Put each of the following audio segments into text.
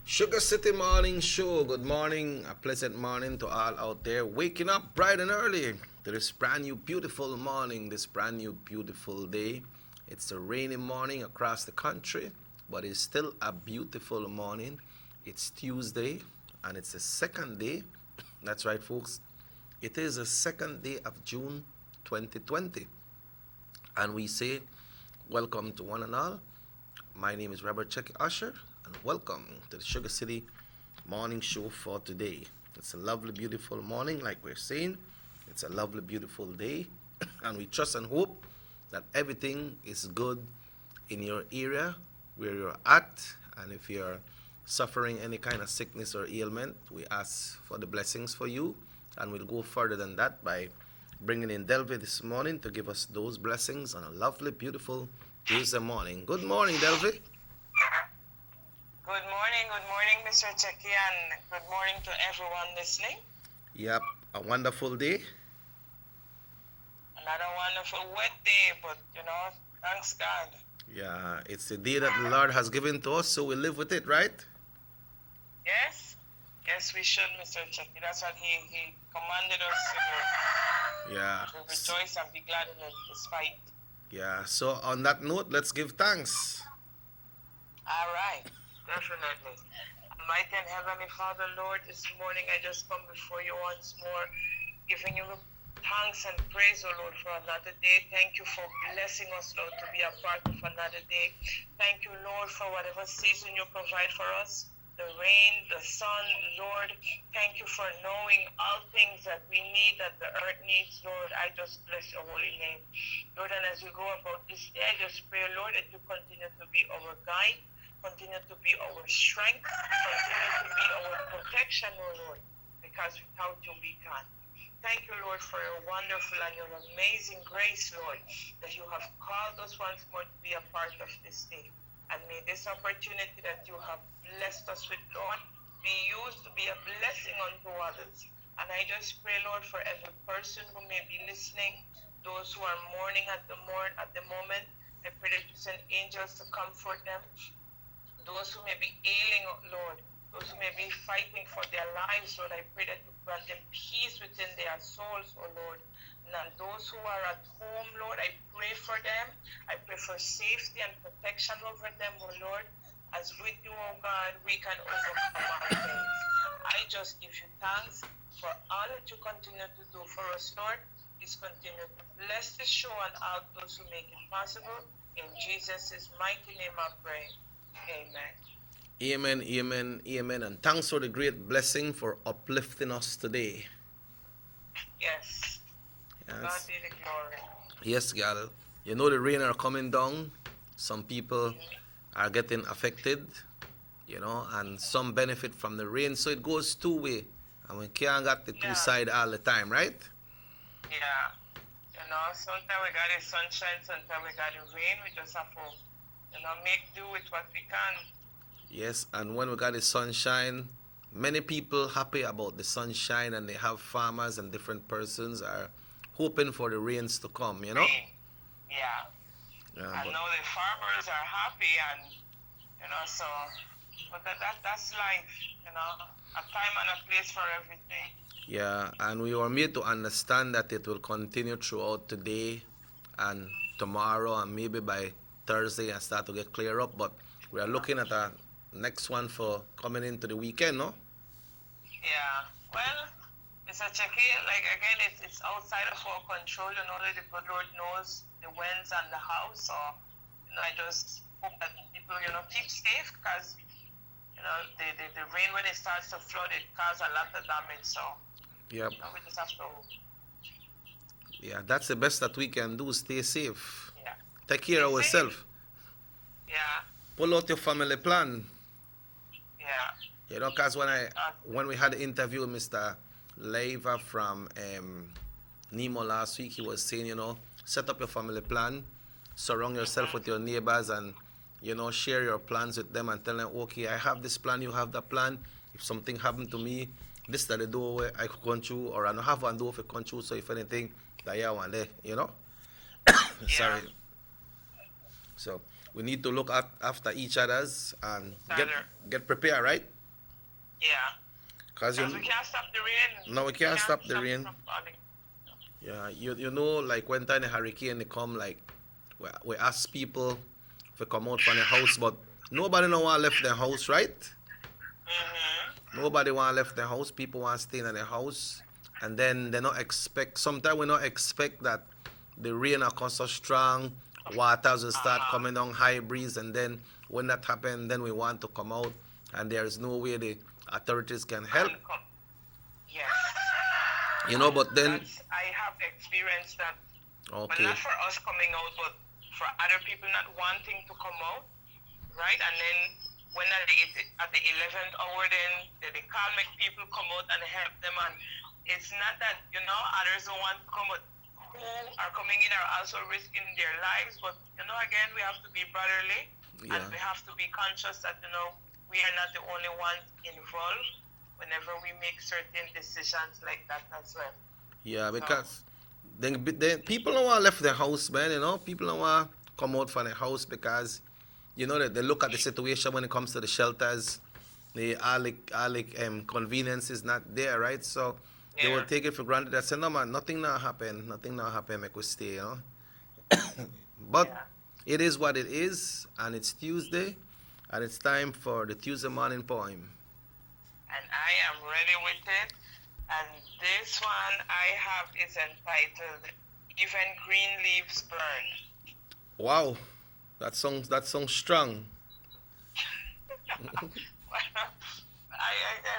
Sugar City Morning Show. Good morning, a pleasant morning to all out there waking up bright and early to this brand new beautiful morning, this brand new beautiful day. It's a rainy morning across the country, but it's still a beautiful morning. It's Tuesday and it's the second day. That's right, folks. It is the second day of June 2020. And we say, welcome to one and all. My name is Robert Check Usher, and welcome to the Sugar City Morning Show for today. It's a lovely, beautiful morning, like we're saying. It's a lovely, beautiful day, and we trust and hope that everything is good in your area where you're at. And if you're suffering any kind of sickness or ailment, we ask for the blessings for you, and we'll go further than that by bringing in Delvi this morning to give us those blessings on a lovely, beautiful Tuesday morning. Good morning, Delvi. Good morning, Mr. Checky, and good morning to everyone listening. Yep, a wonderful day. Another wonderful wet day, but thanks God. Yeah, it's the day that the Lord has given to us, so we live with it, right? Yes, we should, Mr. Checky. That's what he commanded us to do. Yeah. To rejoice and be glad in it despite. Yeah, so on that note, let's give thanks. All right, definitely. Almighty and Heavenly Father, Lord, this morning I just come before you once more, giving you thanks and praise, O Lord, for another day. Thank you for blessing us, Lord, to be a part of another day. Thank you, Lord, for whatever season you provide for us. The rain, the sun, Lord, thank you for knowing all things that we need, that the earth needs, Lord. I just bless your holy name. Lord, and as we go about this day, I just pray, Lord, that you continue to be our guide, continue to be our strength, continue to be our protection, O Lord, because without you we can't. Thank you, Lord, for your wonderful and your amazing grace, Lord, that you have called us once more to be a part of this day. And may this opportunity that you have blessed us with, Lord, be used to be a blessing unto others. And I just pray, Lord, for every person who may be listening, those who are mourning at the moment, I pray that you send angels to comfort them. Those who may be ailing, Lord, those who may be fighting for their lives, Lord, I pray that you grant them peace within their souls, O Lord. And those who are at home, Lord, I pray for them. I pray for safety and protection over them, O Lord. As with you, O God, we can overcome all things. I just give you thanks for all that you continue to do for us, Lord. Please continue to bless this show and all those who make it possible. In Jesus' mighty name I pray. Amen. Amen, amen, amen. And thanks for the great blessing for uplifting us today. Yes. God be the glory. Yes, gal. You know the rain are coming down. Some people are getting affected, and some benefit from the rain. So it goes two way. And we can't get the two side all the time, right? Yeah. Sometimes we got the sunshine, sometimes we got the rain. We just have to, make do with what we can. Yes, and when we got the sunshine, many people happy about the sunshine, and they have farmers and different persons are hoping for the rains to come, Yeah. I know the farmers are happy, and so, but that's life, a time and a place for everything. Yeah, and we were made to understand that it will continue throughout today and tomorrow, and maybe by Thursday and start to get clear up. But we are looking at a next one for coming into the weekend, no? Yeah. Well, Mr. Checky, again, it's outside of our control. That the good Lord knows the whens and the how. So, I just hope that people, keep safe, because, the rain, when it starts to flood, it causes a lot of damage. So, yep. We just have to. Yeah, that's the best that we can do. Stay safe. Yeah. Take care of yourself. Yeah. Pull out your family plan. Yeah. Because when we had the interview with Mr. Leiva from Nemo last week, he was saying, set up your family plan, surround yourself with your neighbors, and, share your plans with them and tell them, okay, I have this plan, you have that plan. If something happened to me, this is the door I could come through, or I don't have one door for come through, so if anything, that you want there, Sorry. So we need to look after each other's and get prepared, right? Yeah. Cause Because we can't stop the rain. no, we can't stop the stop it rain. from falling. Yeah, you know, like when time the hurricane they come, like we ask people to come out from the house, but nobody no want left their house, right? Mm-hmm. Nobody want left their house. People want stay in their house, and then they not expect. Sometimes we not expect that the rain will come so strong, waters will start coming down, high breeze, and then when that happen, then we want to come out, and there is no way the authorities can help. Yes. You know, but then I have experienced that. But okay, not for us coming out, but for other people not wanting to come out, right? And then when at the 11th hour, then they call make people come out and help them. And it's not that, others don't want to come out. Who are coming in are also risking their lives. But, again, we have to be brotherly. Yeah. And we have to be conscious that, we are not the only ones involved whenever we make certain decisions like that as well. Yeah, because then people don't want left their house, man. People don't want come out from the house because they look at the situation when it comes to the shelters. The convenience is not there, right? So they will take it for granted. They say, no man, nothing now happen, make we stay, But it is what it is, and it's Tuesday, and it's time for the Tuesday morning poem. And I am ready with it. And this one I have is entitled Even Green Leaves Burn. Wow, that sounds strong. I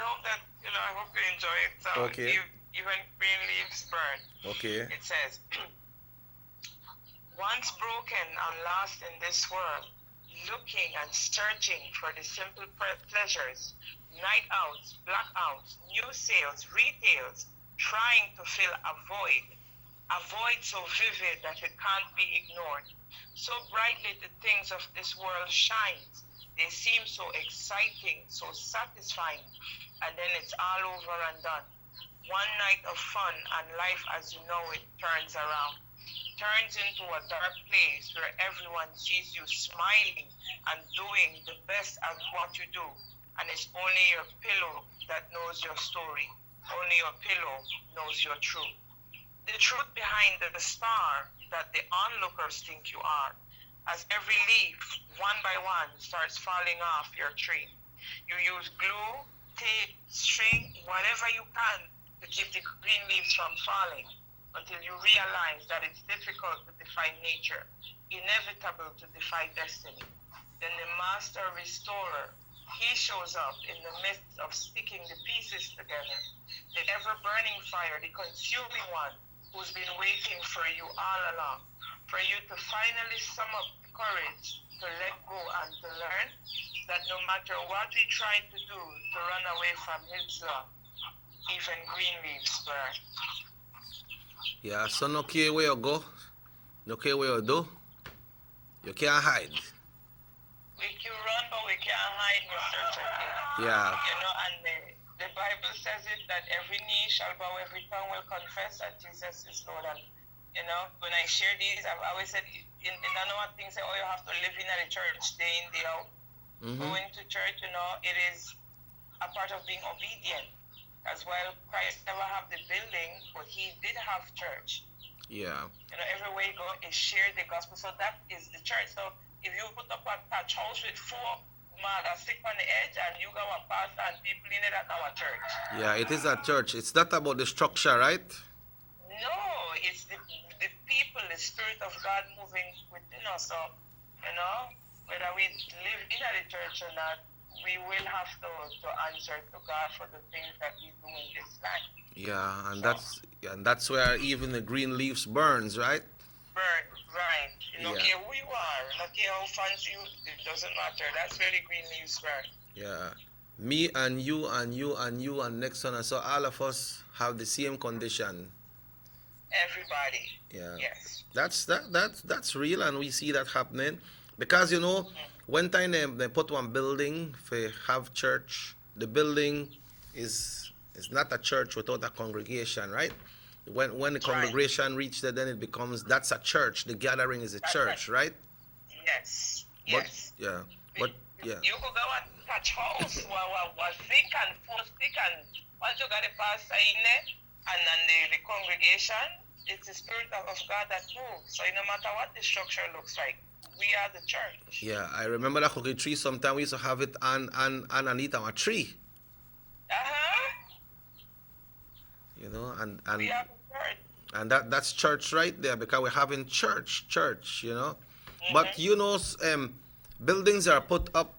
hope that, I hope you enjoy it. So Okay. Even Green Leaves Burn. Okay. It says, once broken and lost in this world, looking and searching for the simple pleasures, night outs, blackouts, new sales, retails, trying to fill a void so vivid that it can't be ignored. So brightly the things of this world shines. They seem so exciting, so satisfying, and then it's all over and done. One night of fun and life as you know it turns around. Turns into a dark place where everyone sees you smiling and doing the best at what you do. And it's only your pillow that knows your story. Only your pillow knows your truth. The truth behind the star that the onlookers think you are. As every leaf, one by one, starts falling off your tree. You use glue, tape, string, whatever you can to keep the green leaves from falling, until you realize that it's difficult to defy nature, inevitable to defy destiny. Then the master restorer, he shows up in the midst of sticking the pieces together. The ever-burning fire, the consuming one, who's been waiting for you all along, for you to finally sum up the courage to let go and to learn that no matter what we try to do to run away from his law, even green leaves burn. Yeah, so no care where you go, no care where you do, you can't hide. We can run, but we can't hide, Mr. Chucky. Yeah. And the Bible says it that every knee shall bow, every tongue will confess that Jesus is Lord. And, when I share these, I've always said, in another thing, say, you have to live in the church day in, day out. Mm-hmm. Going to church, it is a part of being obedient. As well, Christ never have the building, but he did have church. Yeah. Everywhere you go is share the gospel. So that is the church. So if you put up a patch house with 4 man that stick on the edge and you go a pastor and people in it, that's our church. Yeah, it is a church. It's not about the structure, right? No, it's the people, the Spirit of God moving within us. So, whether we live in the church or not, we will have to answer to God for the things that we do in this life. Yeah, and that's where even the green leaves burns, right? Burn, right. You don't care who you are, not care how fancy you, it doesn't matter. That's where the green leaves burn. Yeah. Me and you and you and you and next one, and so all of us have the same condition. Everybody. Yeah. Yes. That's real, and we see that happening because one time they put one building for have church. The building is not a church without a congregation, right? When the congregation reaches there, then it becomes that's a church. The gathering is a church, right? Yes. But, Yes. yeah. We Yeah. You could go and catch house was thick and full thick, and once you got it past Pasadena and then the congregation, it's the Spirit of God that moves. So no matter what the structure looks like, we are the church. Yeah, I remember that cookie tree. Sometimes we used to have it underneath our tree. You know, and We are the church. and that's church right there, because we're having church, you know. But Mm-hmm. you know, buildings are put up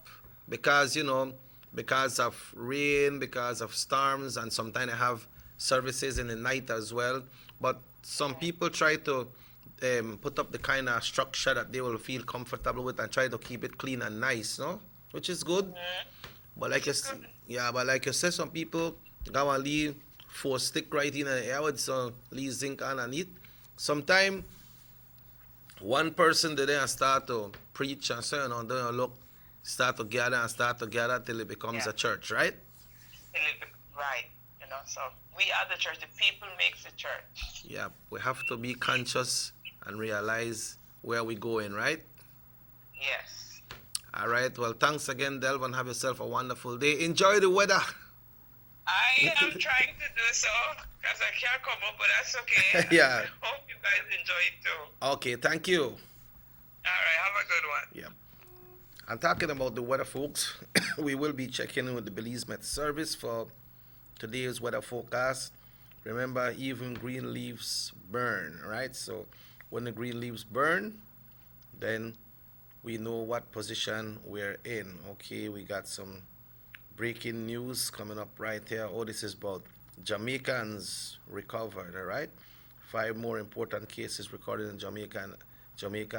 because, you know, because of rain, because of storms, and sometimes they have services in the night as well. But some people try to put up the kind of structure that they will feel comfortable with and try to keep it clean and nice, no? Which is good. Mm-hmm. But like you, yeah, but like you said, some people go and leave for stick right in the air with some leave zinc underneath. Sometimes one person did and start to preach and say, you know, then you look, start to gather till it becomes a church, right? Right. You know, so we are the church. The people makes the church. Yeah, we have to be conscious and realize where we're going, right? Yes. All right. Well, thanks again, Delvin. Have yourself a wonderful day. Enjoy the weather. I am trying to do so because I can't come up, but that's okay. Yeah. I hope you guys enjoy it too. Okay, thank you. All right, have a good one. Yeah. I'm talking about the weather, folks. We will be checking in with the Belize Met Service for today's weather forecast. Remember, even green leaves burn, right? So when the green leaves burn, then we know what position we're in. Okay, we got some breaking news coming up right here. Oh, this is about Jamaicans recovered, all right? 5 more important cases recorded in Jamaica,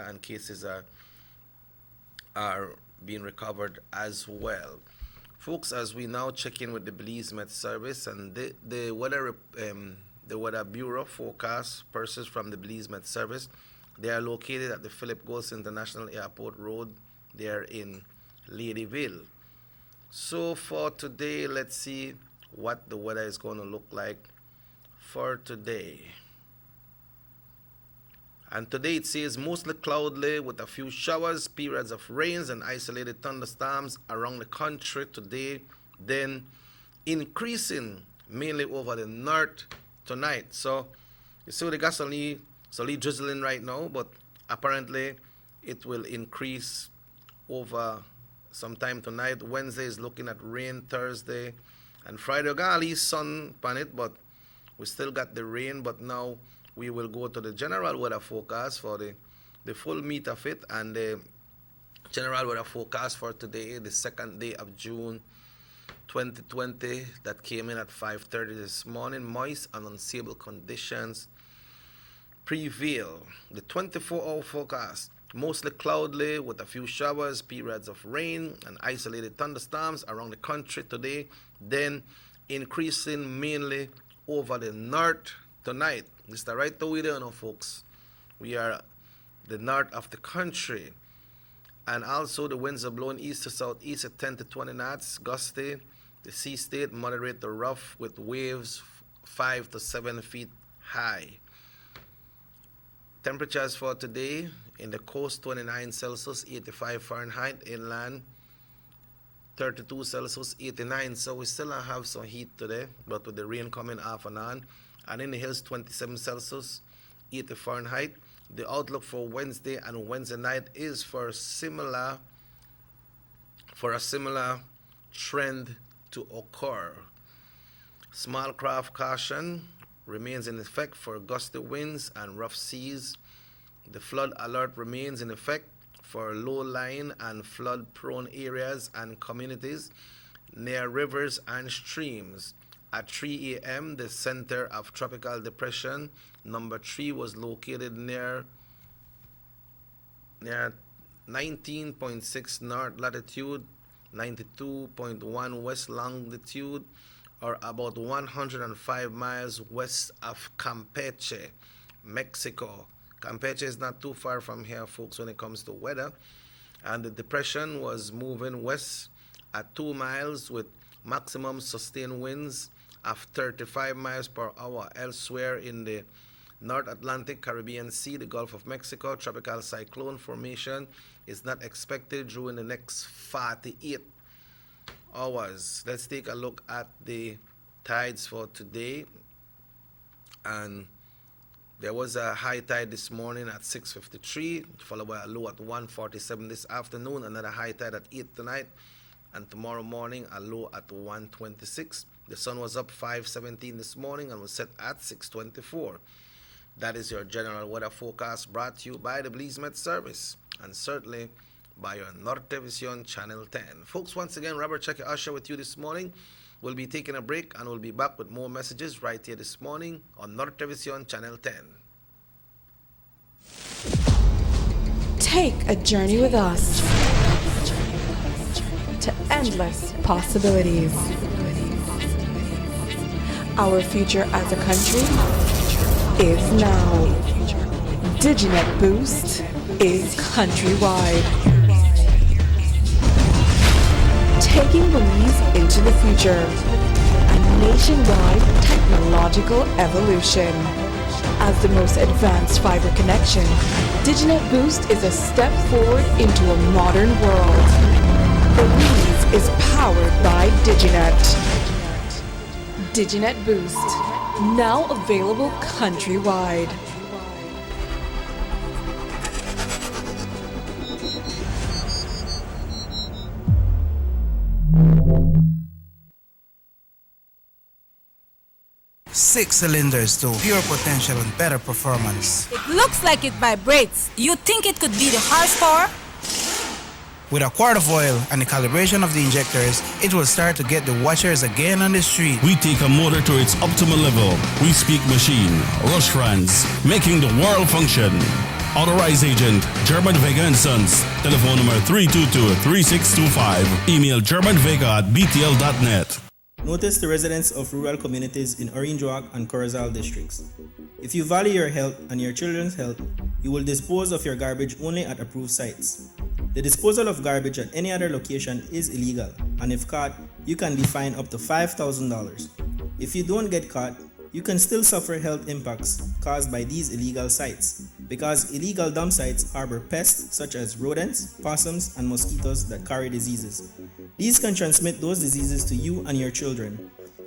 and cases are being recovered as well. Folks, as we now check in with the Belize Met Service and the Weather Bureau forecast persons from the Belize Met Service, they are located at the Philip Goss International Airport Road. They are in Ladyville. So for today, let's see what the weather is going to look like for today. And today it says mostly cloudy with a few showers, periods of rains and isolated thunderstorms around the country today, then increasing mainly over the north tonight. So you see the got some drizzling right now, but apparently it will increase over sometime tonight. Wednesday is looking at rain. Thursday and Friday we got at least sun on it, but we still got the rain. But now we will go to the general weather forecast for the full meat of it, and the general weather forecast for today, the 2nd day of June 2020, that came in at 5:30 this morning. Moist and unstable conditions prevail. The 24-hour forecast, mostly cloudy with a few showers, periods of rain and isolated thunderstorms around the country today, then increasing mainly over the north tonight. This is the right way there now, folks. We are the north of the country. And also the winds are blowing east to southeast at 10 to 20 knots, gusty. The sea state moderate to rough with waves 5 to 7 feet high. Temperatures for today in the coast 29 Celsius, 85 Fahrenheit, inland 32 Celsius, 89. So we still don't have some heat today, but with the rain coming off and on. And in the hills 27 Celsius, 80 Fahrenheit. The outlook for Wednesday and Wednesday night is for a similar trend to occur. Small craft caution remains in effect for gusty winds and rough seas. The flood alert remains in effect for low-lying and flood-prone areas and communities near rivers and streams. At 3 a.m., the center of Tropical Depression number 3 was located near 19.6 north latitude, 92.1 west longitude, or about 105 miles west of Campeche, Mexico. Campeche is not too far from here, folks, when it comes to weather. And the depression was moving west at 2 miles with maximum sustained winds of 35 miles per hour. Elsewhere in the North Atlantic, Caribbean Sea, the Gulf of Mexico, tropical cyclone formation is not expected during the next 48 hours. Let's take a look at the tides for today. And there was a high tide this morning at 6:53, followed by a low at 1:47 this afternoon, another high tide at 8 tonight, and tomorrow morning a low at 1:26. The sun was up 5:17 this morning and was set at 6:24. That is your general weather forecast, brought to you by the Belize Met Service and certainly by your Nortevision Channel 10. Folks, once again, Robert Checker Usher with you this morning. We'll be taking a break and we'll be back with more messages right here this morning on Nortevision Channel 10. Take a journey with us to endless possibilities. Our future as a country is now. DigiNet Boost is countrywide. Taking Belize into the future. A nationwide technological evolution. As the most advanced fiber connection, DigiNet Boost is a step forward into a modern world. Belize is powered by DigiNet. DigiNet Boost, now available countrywide. Six cylinders to pure potential and better performance. It looks like it vibrates. You think it could be the horsepower? With a quart of oil and the calibration of the injectors, it will start to get the watchers again on the street. We take a motor to its optimal level. We speak machine, Rush France, making the world function. Authorized agent, German Vega & Sons. Telephone number 322-3625. Email germanvega@btl.net. Notice the residents of rural communities in Orange Walk and Corozal districts. If you value your health and your children's health, you will dispose of your garbage only at approved sites. The disposal of garbage at any other location is illegal, and if caught, you can be fined up to $5,000. If you don't get caught, you can still suffer health impacts caused by these illegal sites, because illegal dump sites harbor pests such as rodents, possums, and mosquitoes that carry diseases. These can transmit those diseases to you and your children.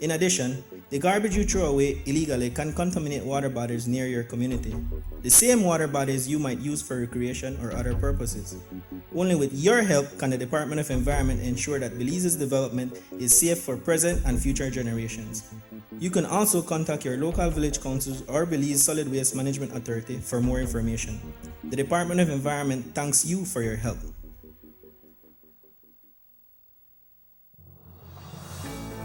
In addition, the garbage you throw away illegally can contaminate water bodies near your community, the same water bodies you might use for recreation or other purposes. Only with your help can the Department of Environment ensure that Belize's development is safe for present and future generations. You can also contact your local village councils or Belize Solid Waste Management Authority for more information. The Department of Environment thanks you for your help.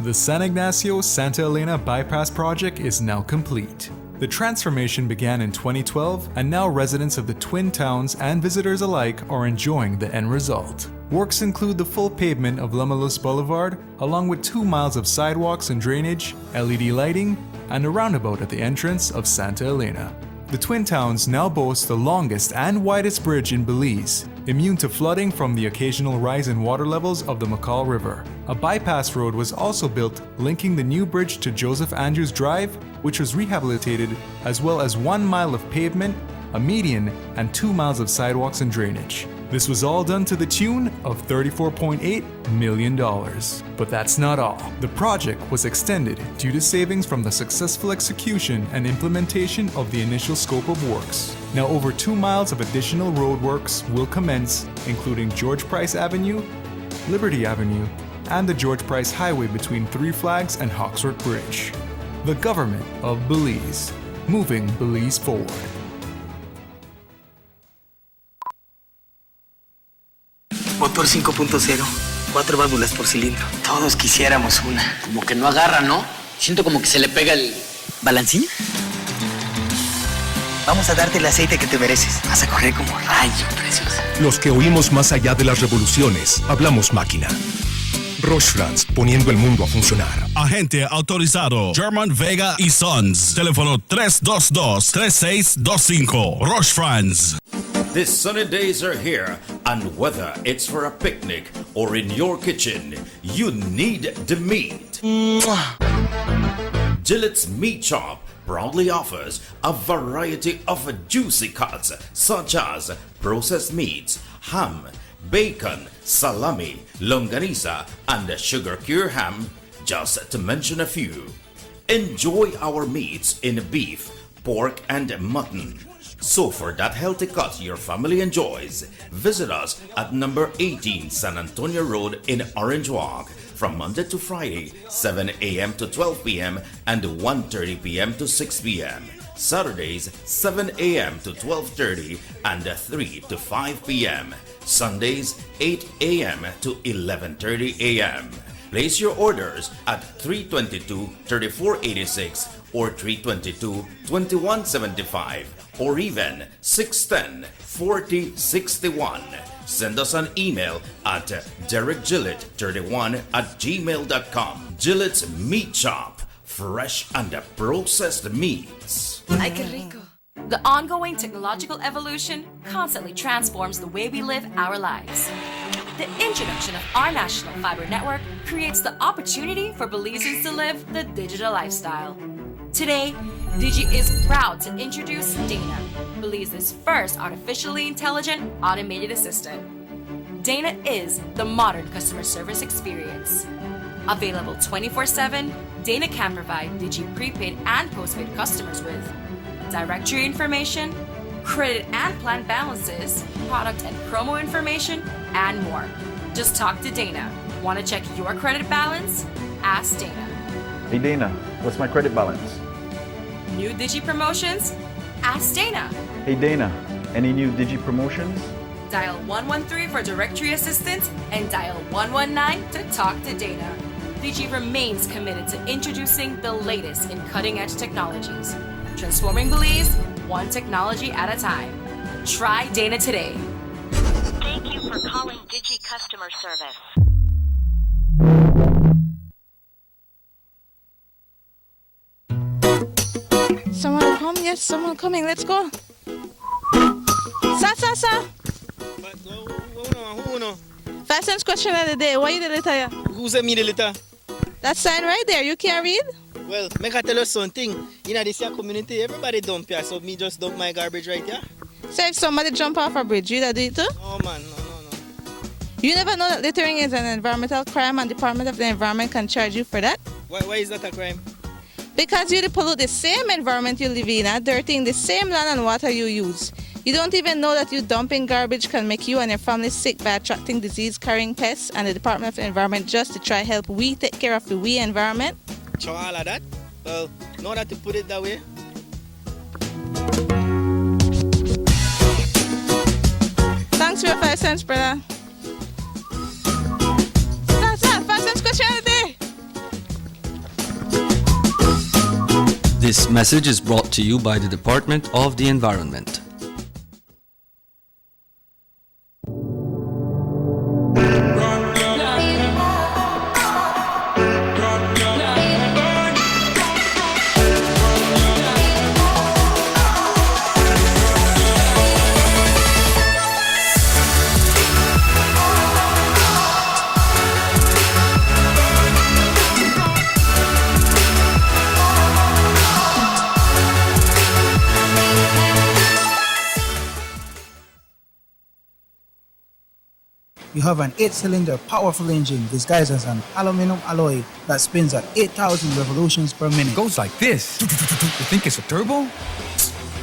The San Ignacio-Santa Elena bypass project is now complete. The transformation began in 2012, and now residents of the Twin Towns and visitors alike are enjoying the end result. Works include the full pavement of Lamalus Boulevard, along with 2 miles of sidewalks and drainage, LED lighting, and a roundabout at the entrance of Santa Elena. The Twin Towns now boast the longest and widest bridge in Belize, immune to flooding from the occasional rise in water levels of the McCall River. A bypass road was also built linking the new bridge to Joseph Andrews Drive, which was rehabilitated, as well as 1 mile of pavement, a median, and 2 miles of sidewalks and drainage. This was all done to the tune of $34.8 million. But that's not all. The project was extended due to savings from the successful execution and implementation of the initial scope of works. Now over 2 miles of additional roadworks will commence, including George Price Avenue, Liberty Avenue, and the George Price Highway between Three Flags and Hawksworth Bridge. The government of Belize, moving Belize forward. Motor 5.0, 4 válvulas por cilindro. Todos quisiéramos una. Como que no agarra, ¿no? Siento como que se le pega el... ¿Balancín? Vamos a darte el aceite que te mereces. Vas a correr como rayo, preciosa. Los que oímos más allá de las revoluciones, hablamos máquina. Roche France, poniendo el mundo a funcionar. Agente autorizado, German Vega y Sons. Teléfono 322-3625. Roche France. The sunny days are here, and whether it's for a picnic or in your kitchen, you need the meat. Gillette's Meat Chop proudly offers a variety of juicy cuts such as processed meats, ham, bacon, salami, longaniza, and sugar cure ham, just to mention a few. Enjoy our meats in beef, pork, and mutton. So for that healthy cut your family enjoys, visit us at number 18 San Antonio Road in Orange Walk from Monday to Friday, 7 a.m. to 12 p.m. and 1:30 p.m. to 6 p.m. Saturdays, 7 a.m. to 12:30 and 3 to 5 p.m. Sundays, 8 a.m. to 11:30 a.m. Place your orders at 322-3486 or 322-2175 or even 610-4061. Send us an email at derekgillett31@gmail.com. Gillett's Meat Shop, fresh and processed meats. Ay, qué rico. The ongoing technological evolution constantly transforms the way we live our lives. The introduction of our national fiber network creates the opportunity for Belizeans to live the digital lifestyle. Today, Digi is proud to introduce Dana, Belize's first artificially intelligent automated assistant. Dana is the modern customer service experience. Available 24/7, Dana can provide Digi prepaid and postpaid customers with directory information, credit and plan balances, product and promo information, and more. Just talk to Dana. Want to check your credit balance? Ask Dana. Hey Dana, what's my credit balance? New Digi promotions? Ask Dana. Hey Dana, any new Digi promotions? Dial 113 for directory assistance and dial 119 to talk to Dana. Digi remains committed to introducing the latest in cutting-edge technologies, transforming Belize one technology at a time. Try Dana today. Thank you for calling Digi customer service. Someone come? Yes, someone coming. Let's go. Sa. Fastest question of the day. Why you the letter here? Who sent me the letter? That sign right there. You can't read? Well, make I tell you something. In this here community, everybody dump here, so me just dump my garbage right here. So if somebody jump off a bridge, you that do it too? Oh man, no. You never know that littering is an environmental crime and Department of the Environment can charge you for that? Why is that a crime? Because you pollute the same environment you live in, dirtying the same land and water you use. You don't even know that you dumping garbage can make you and your family sick by attracting disease-carrying pests, and the Department of the Environment just to try help we take care of the we environment. So all of that? Well, now that you put it that way. Thanks for your 5 cents, brother. That's 5 cents question of the day. This message is brought to you by the Department of the Environment. You have an 8-cylinder powerful engine disguised as an aluminum alloy that spins at 8,000 revolutions per minute. Goes like this. You think it's a turbo?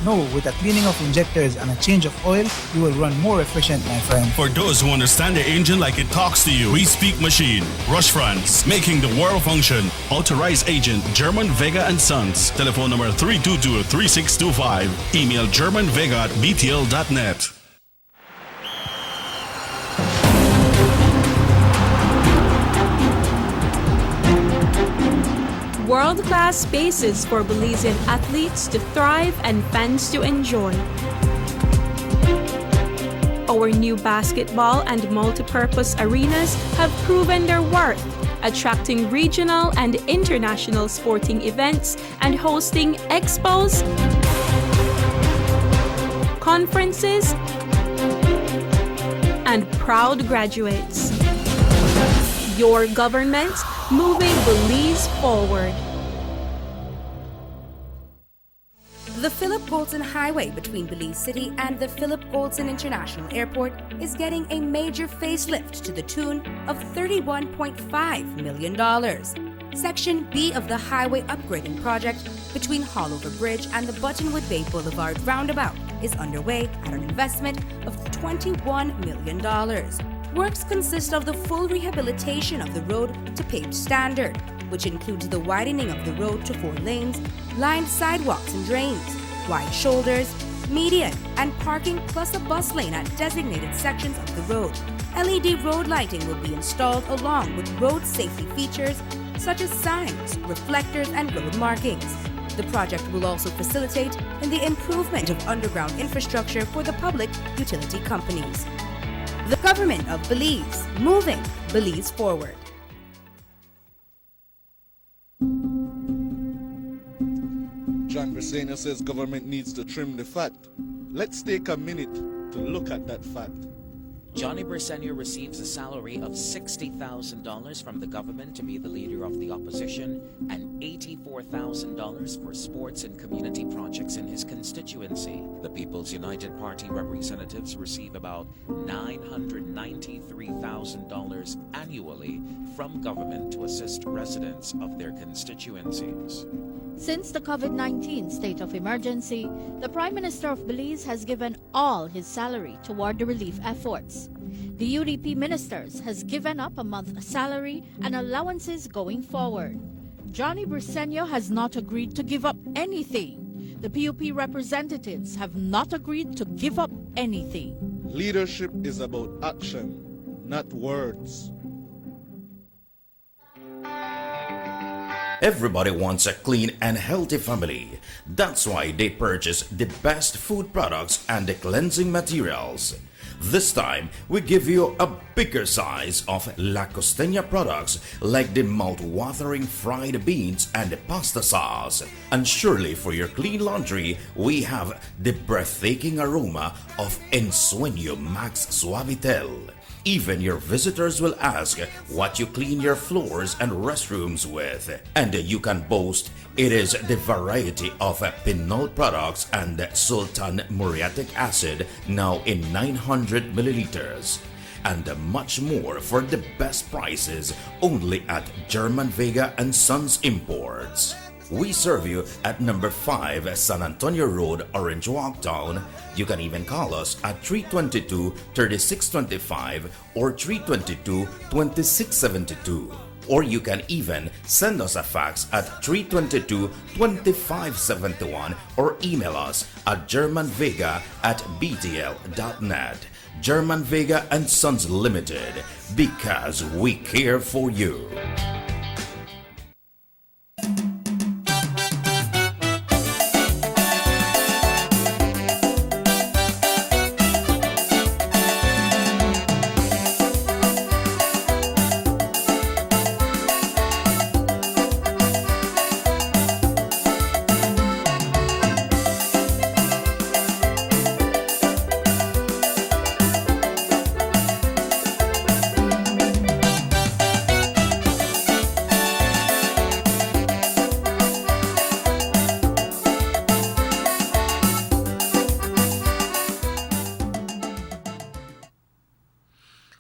No, with a cleaning of injectors and a change of oil, you will run more efficient, my friend. For those who understand the engine like it talks to you, we speak machine. Rush France, making the world function. Authorized agent, German Vega & Sons. Telephone number 322-3625. Email germanvega@btl.net. World-class spaces for Belizean athletes to thrive and fans to enjoy. Our new basketball and multi-purpose arenas have proven their worth, attracting regional and international sporting events and hosting expos, conferences, and proud graduates. Your government moving Belize forward. The Philip Goldson Highway between Belize City and the Philip Goldson International Airport is getting a major facelift to the tune of $31.5 million. Section B of the highway upgrading project between Haulover Bridge and the Buttonwood Bay Boulevard roundabout is underway at an investment of $21 million. Works consist of the full rehabilitation of the road to paved standard, which includes the widening of the road to 4 lanes, lined sidewalks and drains, wide shoulders, median, and parking plus a bus lane at designated sections of the road. LED road lighting will be installed along with road safety features such as signs, reflectors, and road markings. The project will also facilitate in the improvement of underground infrastructure for the public utility companies. The Government of Belize, moving Belize forward. John Briseno says government needs to trim the fat. Let's take a minute to look at that fact. Johnny Briseno receives a salary of $60,000 from the government to be the leader of the opposition and $84,000 for sports and community projects in his constituency. The People's United Party representatives receive about $993,000 annually from government to assist residents of their constituencies. Since the COVID-19 state of emergency, the Prime Minister of Belize has given all his salary toward the relief efforts. The UDP ministers has given up a month's salary and allowances going forward. Johnny Briseno has not agreed to give up anything. The PUP representatives have not agreed to give up anything. Leadership is about action, not words. Everybody wants a clean and healthy family. That's why they purchase the best food products and the cleansing materials. This time, we give you a bigger size of La Costeña products like the mouth-watering fried beans and the pasta sauce. And surely for your clean laundry, we have the breathtaking aroma of Ensueño Max Suavitel. Even your visitors will ask what you clean your floors and restrooms with. And you can boast it is the variety of Pinol products and Sultan muriatic acid now in 900 milliliters. And much more for the best prices only at German Vega and Sons Imports. We serve you at number 5 San Antonio Road, Orange Walk Town. You can even call us at 322-3625 or 322-2672. Or you can even send us a fax at 322-2571 or email us at germanvega@btl.net. German Vega and Sons Limited, because we care for you.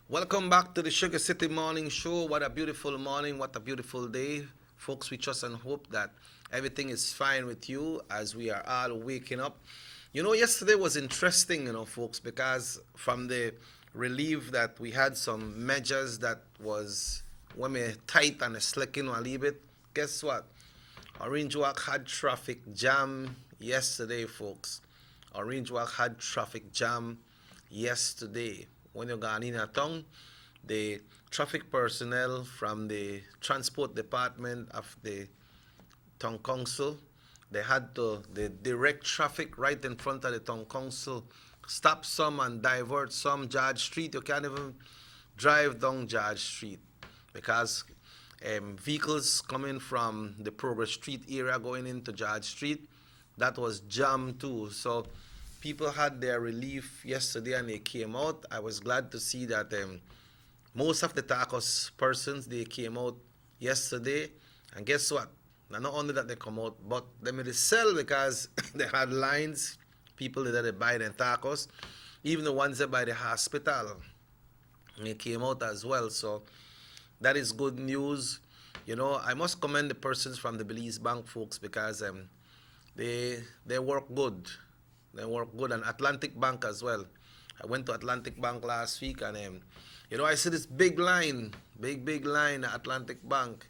Welcome back to the Sugar City Morning Show. What a beautiful morning, what a beautiful day. Folks, we trust and hope that everything is fine with you as we are all waking up. You know, yesterday was interesting, folks, because from the relief that we had some measures that was when we tight and slicking a little bit. Guess what? Orange Walk had traffic jam yesterday, folks. Orange Walk had traffic jam yesterday. When you're going in a town, the traffic personnel from the transport department of the town council, they had to direct traffic right in front of the town council, stop some and divert some George Street. You can't even drive down George Street because vehicles coming from the Progress Street area going into George Street, that was jammed too. So people had their relief yesterday and they came out. I was glad to see that most of the tacos persons, they came out yesterday. And guess what? And not only that they come out, but they made it sell because they had lines, people that they buy them tacos, even the ones that by the hospital, they came out as well. So that is good news. You know, I must commend the persons from the Belize Bank folks because they work good. They work good, and Atlantic Bank as well. I went to Atlantic Bank last week, and you know, I see this big line at Atlantic Bank.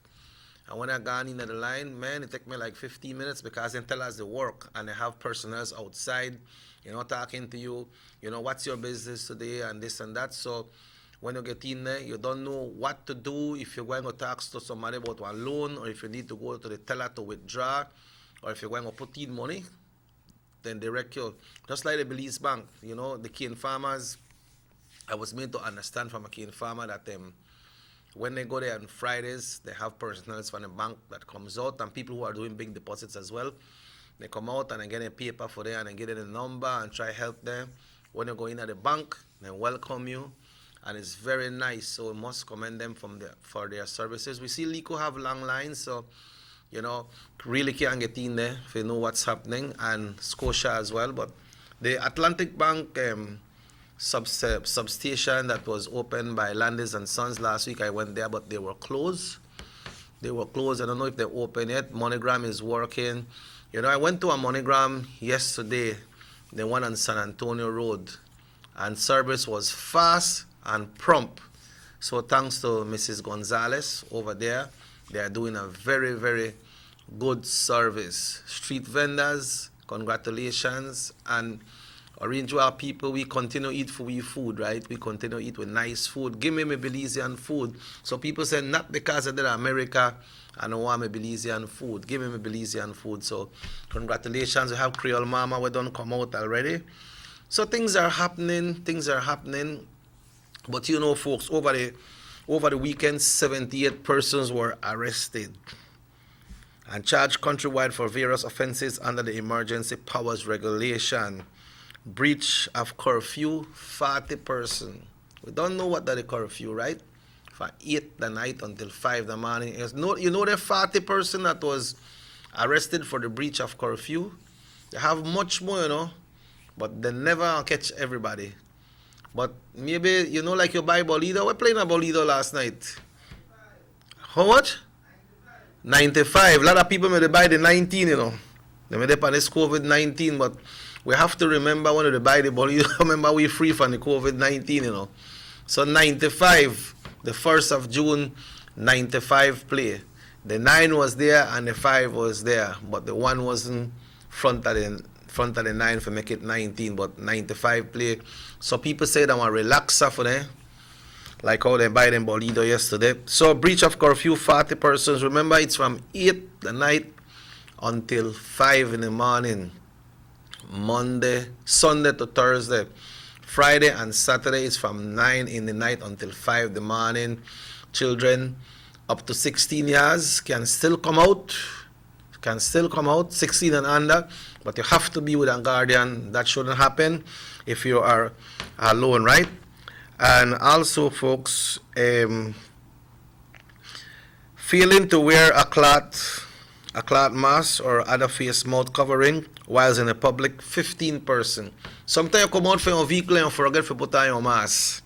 And when I got into the line, man, it took me like 15 minutes because they tell us they work and they have personnel outside, you know, talking to you, you know, what's your business today and this and that. So when you get in there, you don't know what to do if you're going to talk to somebody about one loan, or if you need to go to the teller to withdraw, or if you're going to put in money, then direct you. Just like the Belize Bank, you know, the cane farmers, I was made to understand from a cane farmer that when they go there on Fridays, they have personnel from the bank that comes out, and people who are doing big deposits as well. They come out and they get a paper for them and they get a number and try help them. When you go in at the bank, they welcome you, and it's very nice. So we must commend them for their services. We see Lico have long lines, so you know, really can't get in there if you know what's happening, and Scotia as well. But the Atlantic Bank substation that was opened by Landis and Sons last week, I went there, but they were closed. They were closed. I don't know if they're open yet. MoneyGram is working. You know, I went to a MoneyGram yesterday, the one on San Antonio Road, and service was fast and prompt. So thanks to Mrs. Gonzalez over there. They are doing a very, very good service. Street vendors, congratulations. And Orange Walk people, we continue to eat for we food, right? We continue to eat with nice food. Give me my Belizean food. So people say, not because I did America, I don't want my Belizean food. Give me my Belizean food. So congratulations. We have Creole Mama. We don't come out already. So things are happening. Things are happening. But you know, folks, over the weekend, 78 persons were arrested and charged countrywide for various offenses under the Emergency Powers Regulation. Breach of curfew, 40 persons. We don't know what that is curfew, right? From 8 the night until 5 the morning. You know the 40 person that was arrested for the breach of curfew? They have much more, you know, but they never catch everybody. But maybe, you know, like you buy Bolido. We're playing a Bolido last night. How much? 95. A lot of people may buy the 19, you know. They may buy this COVID-19, but we have to remember when they buy the Bolido, remember we're free from the COVID-19, you know. So 95, the 1st of June, 95 play. The 9 was there and the 5 was there, but the 1 wasn't front of the 9 for make it 19, but 95 play. So people say they want to relax for them, like how they buy them Bolido yesterday. So breach of curfew, 40 persons. Remember, it's from 8 the night until 5 in the morning. Sunday to Thursday. Friday and Saturday is from 9 in the night until 5 in the morning. Children up to 16 years can still come out, 16 and under, but you have to be with a guardian. That shouldn't happen if you are alone, right? And also, folks, failing to wear a cloth mask or other face mouth covering whilst in the public, 15 person. Sometimes you come out from your vehicle and you forget to put on your mask.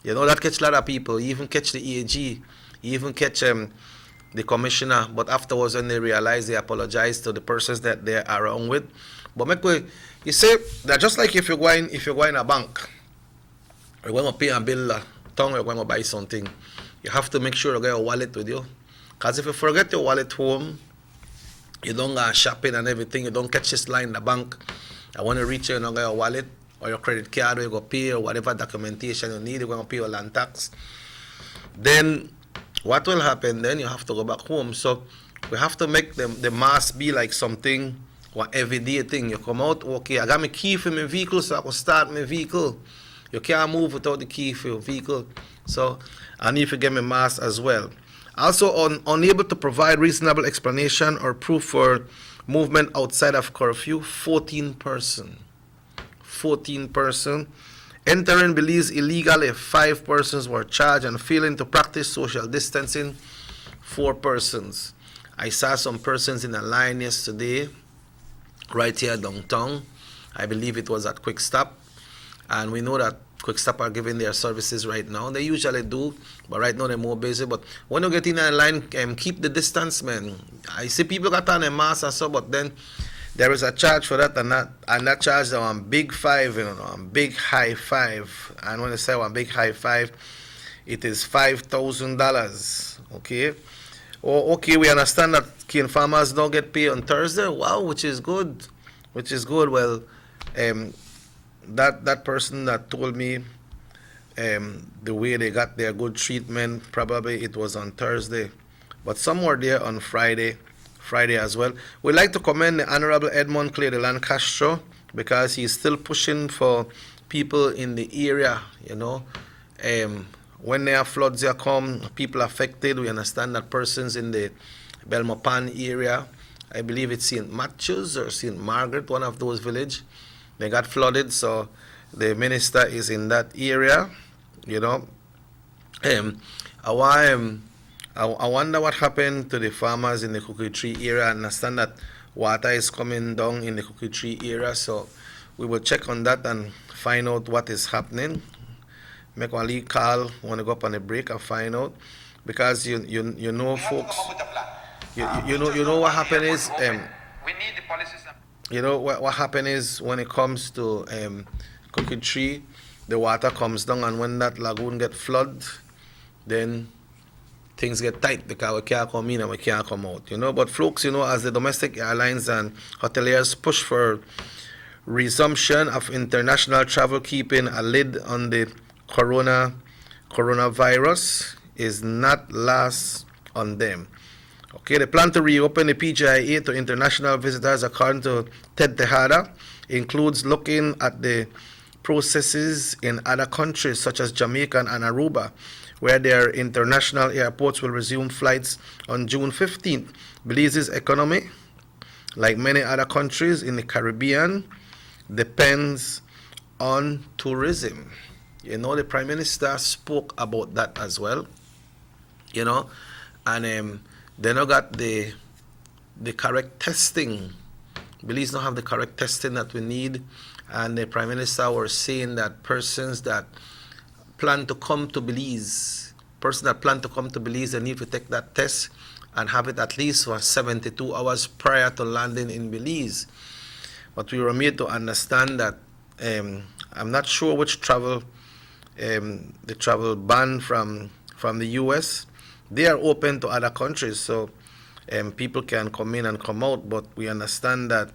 You know, that catch a lot of people. You even catch the AG, you even catch the commissioner, but afterwards when they realize, they apologize to the persons that they are around with. But you say that just like if you're going a bank, you're going to pay a bill, you're going to buy something, you have to make sure you get your wallet with you. Because if you forget your wallet home, you don't go shopping and everything, you don't catch this line in the bank. I want to reach you, you don't get your wallet or your credit card, or you go pay or whatever documentation you need, you're going to pay your land tax. Then what will happen then? You have to go back home. So we have to make the mask be like something, or everyday thing. You come out, okay, I got my key for my vehicle, so I can start my vehicle. You can't move without the key for your vehicle. So I need to get my mask as well. Also, unable to provide reasonable explanation or proof for movement outside of curfew, 14 person. 14 person. Entering Belize illegally, 5 persons were charged, and failing to practice social distancing, 4 persons. I saw some persons in a line yesterday, right here downtown. I believe it was at Quick Stop, and we know that Quick Stop are giving their services right now. They usually do, but right now they're more busy. But when you get in a line, keep the distance, man. I see people got on a mask and so, but then there is a charge for that, and that charge is on big five, on big high five. And when I say on big high five, it is $5,000. Okay. Oh, okay, we understand that cane farmers don't get paid on Thursday. Wow, which is good. Well, that person that told me the way they got their good treatment, probably it was on Thursday, but some were there on Friday as well. We'd like to commend the Honorable Edmond Clay de Lancastro, because he's still pushing for people in the area, when there are floods that come, people affected. We understand that persons in the Belmopan area, I believe it's St. Matthews or St. Margaret, one of those villages, they got flooded, so the minister is in that area, I wonder what happened to the farmers in the Cookie Tree area. I understand that water is coming down in the Cookie Tree area, so we will check on that and find out what is happening. Make one lead call, want to go up on a break and find out, because you know, folks, you know what happened is, what happened is when it comes to Cookie Tree, the water comes down, and when that lagoon get flooded, then things get tight because we can't come in and we can't come out, But folks, as the domestic airlines and hoteliers push for resumption of international travel, keeping a lid on the coronavirus is not lost on them. Okay, they plan to reopen the PGIA to international visitors, according to Ted Tejada, includes looking at the processes in other countries such as Jamaica and Aruba, where their international airports will resume flights on June 15th. Belize's economy, like many other countries in the Caribbean, depends on tourism. The Prime Minister spoke about that as well, and they not got the correct testing. Belize don't have the correct testing that we need, and the Prime Minister was saying that persons that plan to come to Belize, they need to take that test and have it at least for 72 hours prior to landing in Belize. But we were made to understand that I'm not sure which travel, the travel ban from the U.S., they are open to other countries, so people can come in and come out. But we understand that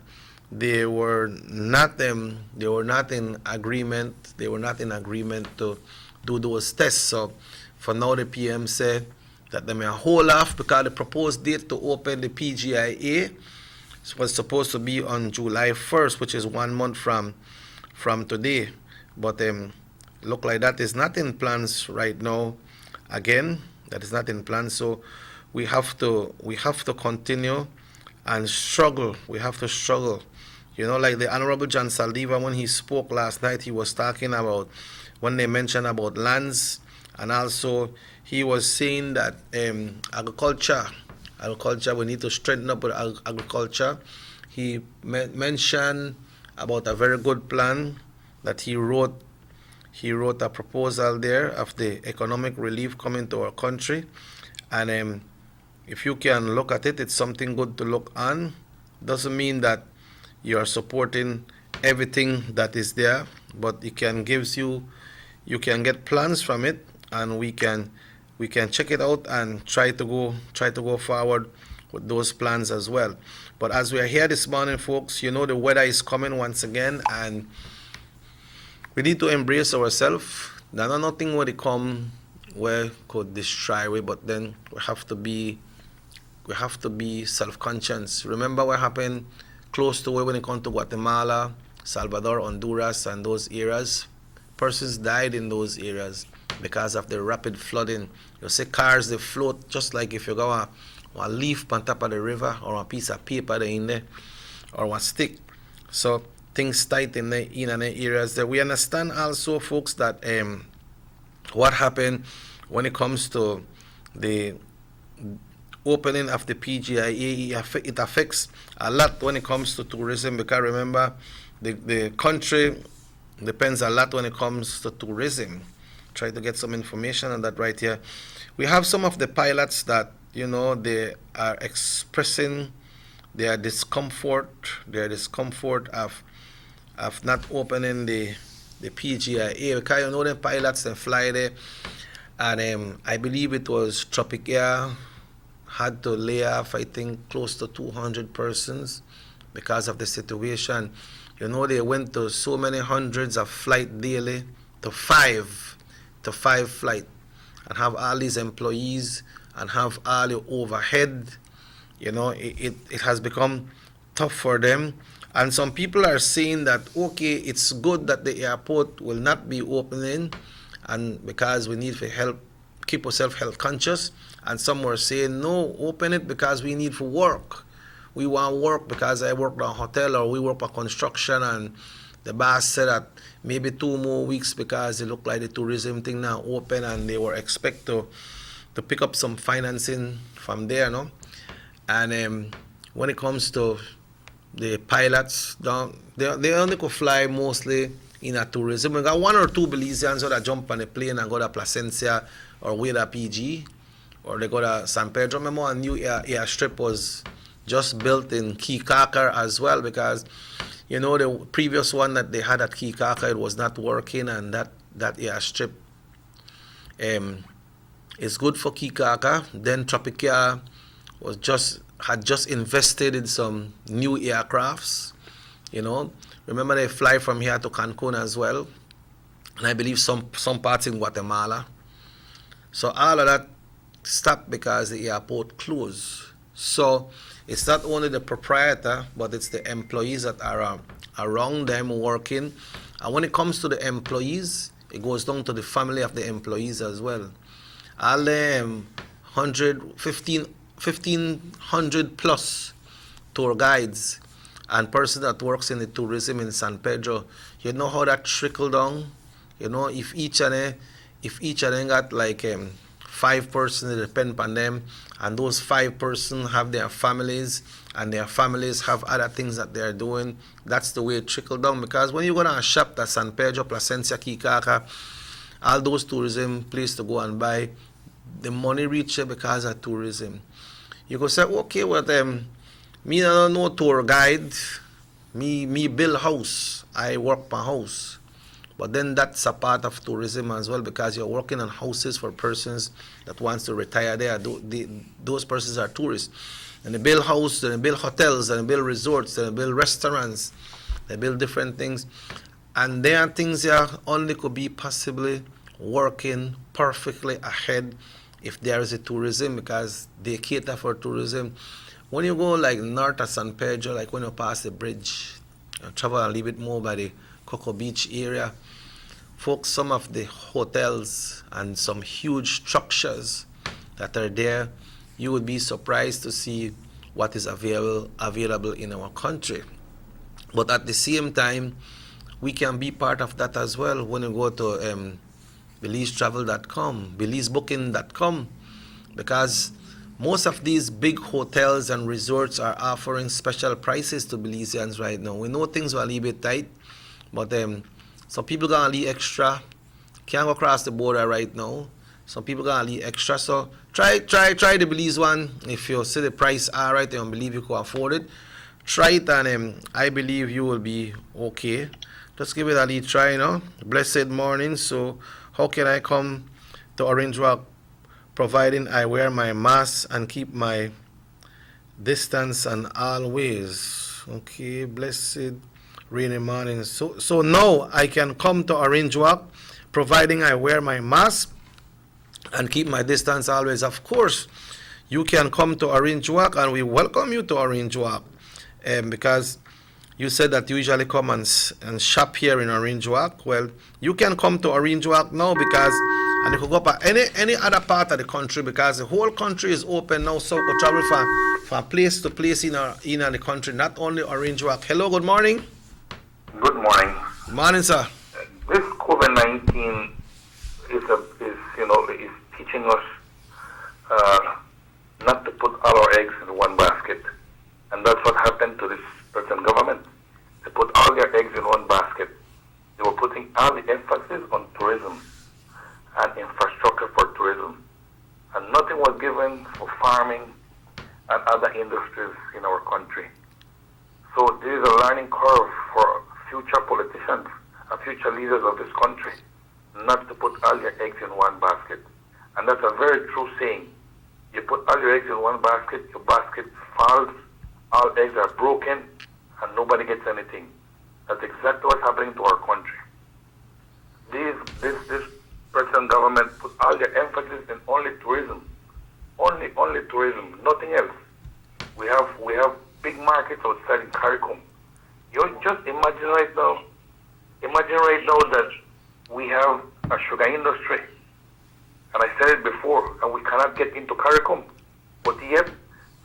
they were not in agreement. They were not in agreement to do those tests. So for now, the PM said that they may hold off, because the proposed date to open the PGIA was supposed to be on July 1st, which is 1 month from today. But look like that is not in plans right now. Again, that is not in plans. So we have to continue and struggle. We have to struggle. Like the Honorable John Saldiva, when he spoke last night, he was talking about, when they mentioned about lands, and also he was saying that agriculture, we need to strengthen up with agriculture. He mentioned about a very good plan that he wrote. He wrote a proposal there of the economic relief coming to our country, and if you can look at it, it's something good to look on. Doesn't mean that you are supporting everything that is there, but it can gives you can get plans from it, and we can check it out and try to go forward with those plans as well. But as we are here this morning, folks, the weather is coming once again, and we need to embrace ourselves. There's nothing where they come where could destroy we, but then we have to be self-conscious. Remember what happened close to where when it comes to Guatemala, Salvador, Honduras, and those areas. Persons died in those areas because of the rapid flooding. You see cars, they float just like if you got a leaf on top of the river, or a piece of paper there in there, or a stick. So things tight in the areas there. We understand also, folks, that what happened when it comes to the opening of the PGIA, it affects a lot when it comes to tourism, because remember, the country depends a lot when it comes to tourism. Try to get some information on that right here. We have some of the pilots that, they are expressing their discomfort of not opening the PGIA, because the pilots, they fly there, and I believe it was Tropic Air had to lay off, I think, close to 200 persons because of the situation. They went to so many hundreds of flight daily to five flight, and have all these employees and have all the overhead. It has become tough for them. And some people are saying that, okay, it's good that the airport will not be opening, and because we need to keep ourselves health conscious. And some were saying, no, open it because we need for work. We want work because I work in a hotel, or we work on construction, and the boss said that maybe 2 more weeks because it looked like the tourism thing now open, and they were expect to pick up some financing from there, no? And when it comes to the pilots, they only could fly mostly in a tourism. We got 1 or 2 Belizeans that jump on a plane and go to Placencia or way to PG, or they go to San Pedro. Remember, a new airstrip was just built in Kikaka as well, because the previous one that they had at Kikaka, it was not working, and that airstrip is good for Kikaka. Then Tropica had just invested in some new aircrafts. Remember, they fly from here to Cancun as well, and I believe some parts in Guatemala. So all of that stopped because the airport closed. So it's not only the proprietor, but it's the employees that are around them working. And when it comes to the employees, it goes down to the family of the employees as well. All them 1,500 plus tour guides and person that works in the tourism in San Pedro, you know how that trickle down? If each of them got like 5 persons that depend on them, and those 5 persons have their families, and their families have other things that they're doing, that's the way it trickle down. Because when you go to a shop at San Pedro, Placencia, Kikaka, all those tourism places to go and buy, the money reach you because of tourism. You go say, okay, well, me I don't know tour guide, me build house, I work per house. But then that's a part of tourism as well, because you're working on houses for persons that wants to retire there. Those persons are tourists. And they build houses, and they build hotels, and they build resorts, and they build restaurants, they build different things. And there are things that only could be possibly working perfectly ahead if there is a tourism, because they cater for tourism. When you go like north of San Pedro, like when you pass the bridge, you travel a little bit more by the Cocoa Beach area, folks, some of the hotels and some huge structures that are there, you would be surprised to see what is available in our country. But at the same time, we can be part of that as well when you go to BelizeTravel.com, BelizeBooking.com, because most of these big hotels and resorts are offering special prices to Belizeans right now. We know things are a little bit tight, but some people gonna leave extra. Can't go across the border right now. Some people gonna leave extra. So try the Belize one. If you see the price alright and believe you can afford it, try it, and I believe you will be okay. Just give it a little try, Blessed morning. So how can I come to Orange Rock, providing I wear my mask and keep my distance and always? Okay, blessed rainy morning. So now I can come to Orange Walk, providing I wear my mask and keep my distance always. Of course, you can come to Orange Walk, and we welcome you to Orange Walk, because you said that you usually come and shop here in Orange Walk. Well, you can come to Orange Walk now, because, and you can go up any other part of the country, because the whole country is open now, so you can travel from place to place in the country, not only Orange Walk. Hello, good morning. Good morning. Morning, sir. This COVID-19 is teaching us not to put all our eggs in one basket. And that's what happened to this present government. They put all their eggs in one basket. They were putting all the emphasis on tourism and infrastructure for tourism. And nothing was given for farming and other industries in our country. So this is a learning curve for future politicians and future leaders of this country, not to put all your eggs in one basket. And that's a very true saying. You put all your eggs in one basket, your basket falls, all eggs are broken, and nobody gets anything. That's exactly what's happening to our country. This present government put all their emphasis in only tourism. Only tourism, nothing else. We have big markets outside in CARICOM. You just imagine right now that we have a sugar industry. And I said it before, and we cannot get into CARICOM. But yet,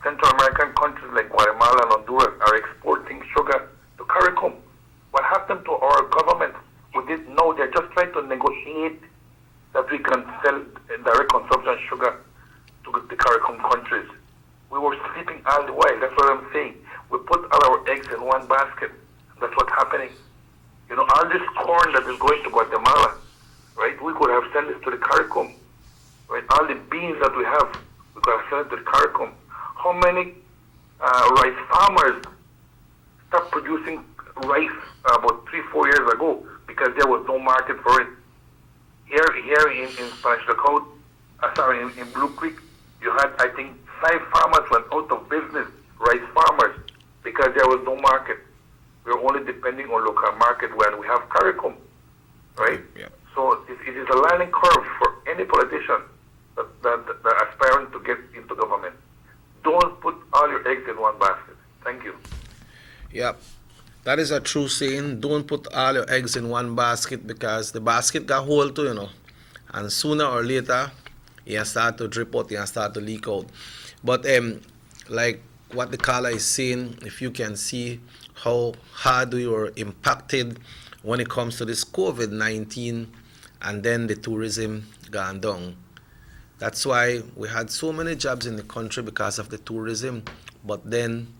Central American countries like Guatemala and Honduras are exporting sugar to CARICOM. What happened to our government? We didn't know. They're just trying to negotiate that we can sell direct consumption sugar to the CARICOM countries. We were sleeping all the while. That's what I'm saying. We put all our eggs in one basket. That's what's happening. You know, all this corn that is going to Guatemala, right? We could have sent it to the CARICOM. Right? All the beans that we have, we could have sent it to the CARICOM. How many rice farmers stopped producing rice about 3-4 years ago because there was no market for it? Here in Spanish Lookout, in Blue Creek, you had, I think, 5 farmers went out of business, rice farmers, because there was no market. We were only depending on local market when we have CARICOM, right? Yeah. So it is a learning curve for any politician that aspiring to get into government. Don't put all your eggs in one basket. Thank you. Yeah, that is a true saying. Don't put all your eggs in one basket, because the basket got hole too, you know. And sooner or later, it start to drip out, it start to leak out. But like what the caller is saying, if you can see how hard we were impacted when it comes to this COVID-19 and then the tourism gone down. That's why we had so many jobs in the country because of the tourism. But then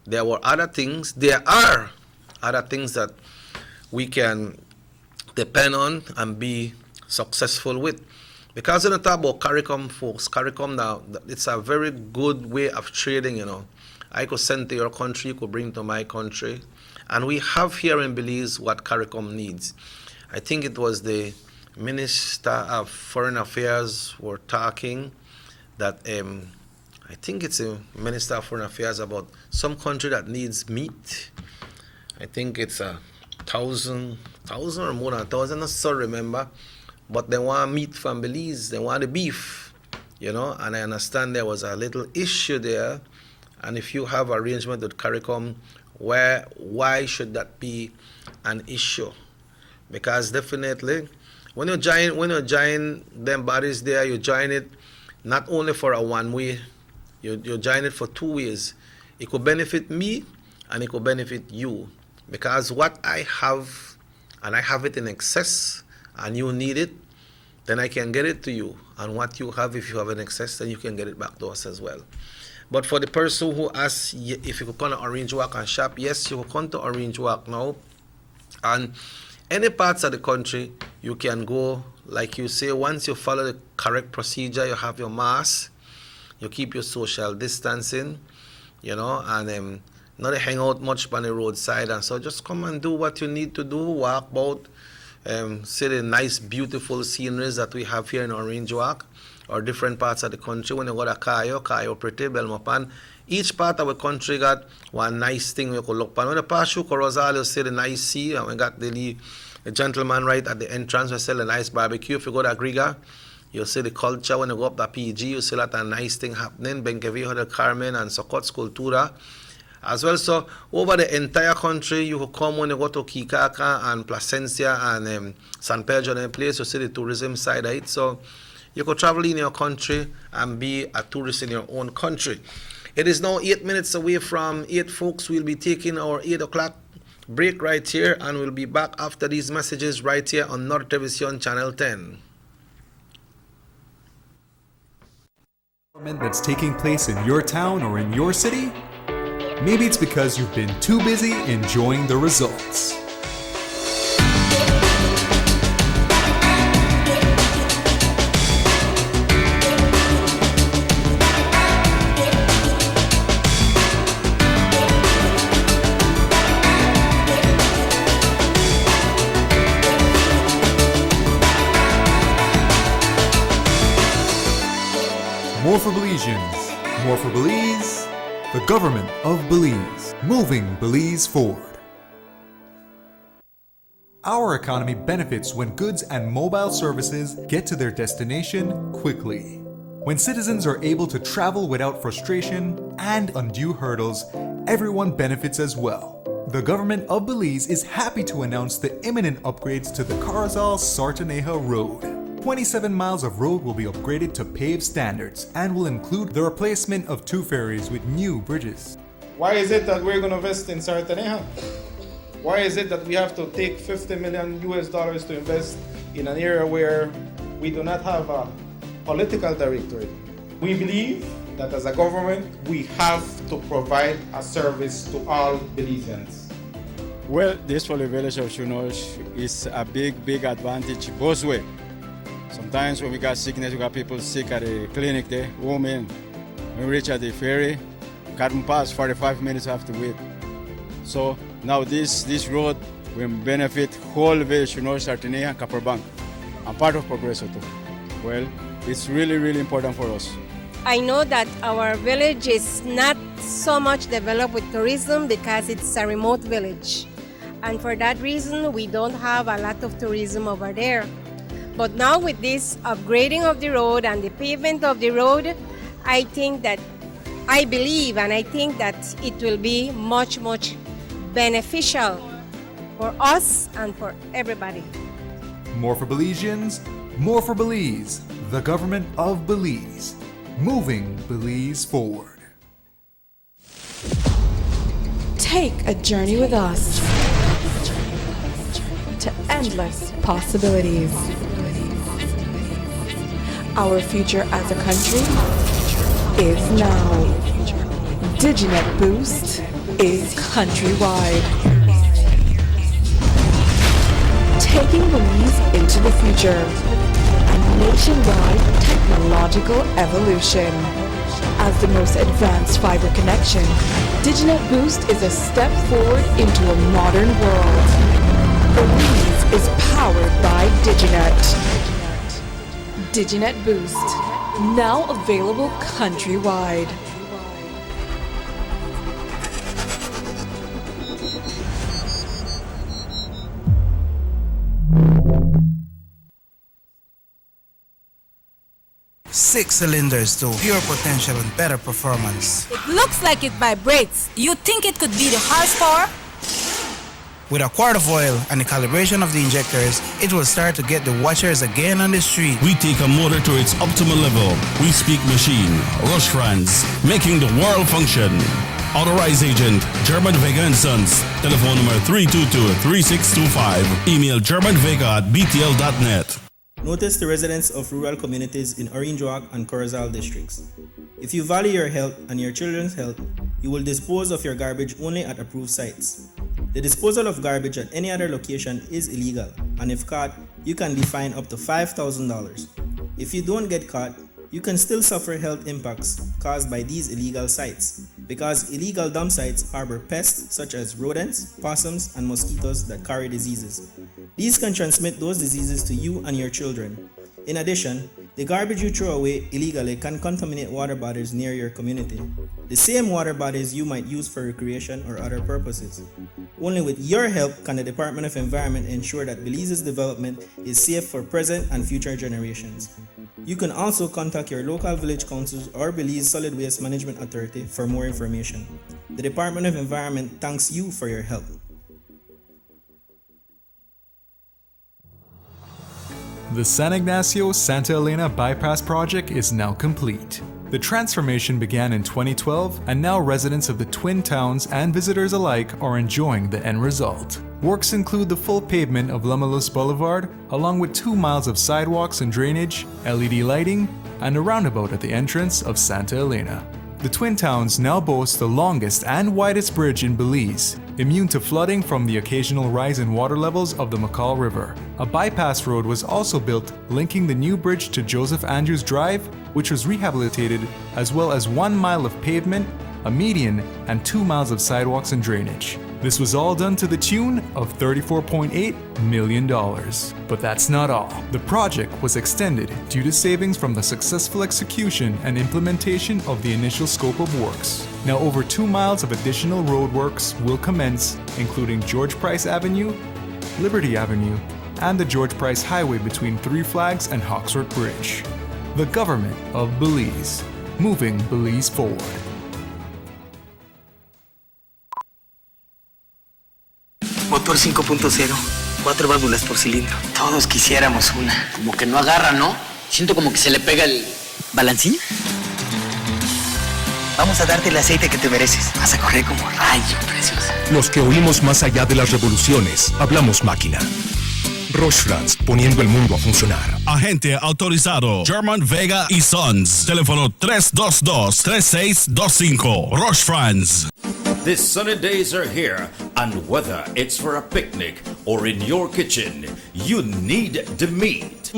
there are other things that we can depend on and be successful with. Because when you talk about CARICOM, folks, CARICOM now, it's a very good way of trading, you know. I could send to your country, you could bring to my country. And we have here in Belize what CARICOM needs. I think it was the Minister of Foreign Affairs were talking that, I think it's a Minister of Foreign Affairs about some country that needs meat. I think it's 1,000 or more than 1,000, I still remember. But they want meat from Belize, they want the beef, you know, and I understand there was a little issue there. And if you have arrangement with CARICOM, why should that be an issue? Because definitely, when you join them bodies there, you join it not only for a one way, you join it for 2 ways. It could benefit me and it could benefit you. Because what I have, and I have it in excess, and you need it, then I can get it to you. And what you have, if you have an excess, then you can get it back to us as well. But for the person who asks if you could come to Orange Walk and shop, yes, you will come to Orange Walk now. And any parts of the country, you can go, like you say, once you follow the correct procedure, you have your mask, you keep your social distancing, you know, and not hang out much on the roadside. And so just come and do what you need to do, walk about, see the nice, beautiful sceneries that we have here in Orange Walk, or different parts of the country. When you go to Cayo, Pretty, Belmopan, each part of the country got one nice thing you could look upon. When you pass through Corozal, you see the nice sea, and we got the gentleman right at the entrance, we sell a nice barbecue. If you go to Agriga, you see the culture. When you go up to PG, you see a lot of nice thing happening. Benkevijo del Carmen and Sokot's Cultura as well. So over the entire country, you could come when you go to Kikaka and Placencia and San Pedro and place, you see the tourism side of it. So you could travel in your country and be a tourist in your own country. It is now 8 minutes away from 8, folks. We'll be taking our 8 o'clock break right here, and we'll be back after these messages right here on Norte Television Channel 10. That's taking place in your town or in your city? Maybe it's because you've been too busy enjoying the results. More for Belizeans, more for Belize, the government of Belize, moving Belize forward. Our economy benefits when goods and mobile services get to their destination quickly. When citizens are able to travel without frustration and undue hurdles, everyone benefits as well. The government of Belize is happy to announce the imminent upgrades to the Carazal-Sartaneja Road. 27 miles of road will be upgraded to paved standards and will include the replacement of 2 ferries with new bridges. Why is it that we're going to invest in Sartaneja? Why is it that we have to take $50 million to invest in an area where we do not have a political directorate? We believe that as a government, we have to provide a service to all Belizeans. Well, this for the village of Chunosh is a big advantage both ways. Sometimes when we got sickness, we got people sick at the clinic there, when we reach at the ferry, can't pass 45 minutes have to wait. So now this road will benefit whole village, Sartaneja and Copperbank, and part of Progreso too. Well, it's really important for us. I know that our village is not so much developed with tourism because it's a remote village. And for that reason, we don't have a lot of tourism over there. But now with this upgrading of the road and the pavement of the road, I think that it will be much beneficial for us and for everybody. More for Belizeans, more for Belize, the government of Belize, moving Belize forward. Take a journey with us to endless possibilities. Our future as a country is now. DigiNet Boost is countrywide. Taking Belize into the future. A nationwide technological evolution. As the most advanced fiber connection, DigiNet Boost is a step forward into a modern world. Belize is powered by DigiNet. DigiNet Boost, now available countrywide. Six cylinders to pure potential and better performance. It looks like it vibrates. You think it could be the horsepower? With a quart of oil and the calibration of the injectors, it will start to get the watchers again on the street. We take a motor to its optimal level. We speak machine. Rush France, making the world function. Authorized agent, German Vega & Sons. Telephone number 322-3625. Email germanvega@btl.net. Notice the residents of rural communities in Orange Walk and Corozal districts. If you value your health and your children's health, you will dispose of your garbage only at approved sites. The disposal of garbage at any other location is illegal, and if caught, you can be fined up to $5,000. If you don't get caught, you can still suffer health impacts caused by these illegal sites, because illegal dump sites harbor pests such as rodents, possums, and mosquitoes that carry diseases. These can transmit those diseases to you and your children. In addition, the garbage you throw away illegally can contaminate water bodies near your community, the same water bodies you might use for recreation or other purposes. Only with your help can the Department of Environment ensure that Belize's development is safe for present and future generations. You can also contact your local village councils or Belize Solid Waste Management Authority for more information. The Department of Environment thanks you for your help. The San Ignacio-Santa Elena bypass project is now complete. The transformation began in 2012, and now residents of the Twin Towns and visitors alike are enjoying the end result. Works include the full pavement of Lamalus Boulevard, along with 2 miles of sidewalks and drainage, LED lighting, and a roundabout at the entrance of Santa Elena. The Twin Towns now boast the longest and widest bridge in Belize, immune to flooding from the occasional rise in water levels of the McCall River. A bypass road was also built linking the new bridge to Joseph Andrews Drive, which was rehabilitated, as well as 1 mile of pavement, a median, and 2 miles of sidewalks and drainage. This was all done to the tune of $34.8 million. But that's not all. The project was extended due to savings from the successful execution and implementation of the initial scope of works. Now over 2 miles of additional roadworks will commence, including George Price Avenue, Liberty Avenue, and the George Price Highway between Three Flags and Hawksworth Bridge. The government of Belize, moving Belize forward. Motor 5.0, 4 válvulas por cilindro. Todos quisiéramos una. Como que no agarra, ¿no? Siento como que se le pega el balancín. Vamos a darte el aceite que te mereces. Vas a correr como rayo, preciosa. Los que oímos más allá de las revoluciones, hablamos máquina. Roche-France, poniendo el mundo a funcionar. Agente autorizado German Vega y Sons. Teléfono 322-3625. Roche-France. These sunny days are here, and whether it's for a picnic or in your kitchen, you need the meat.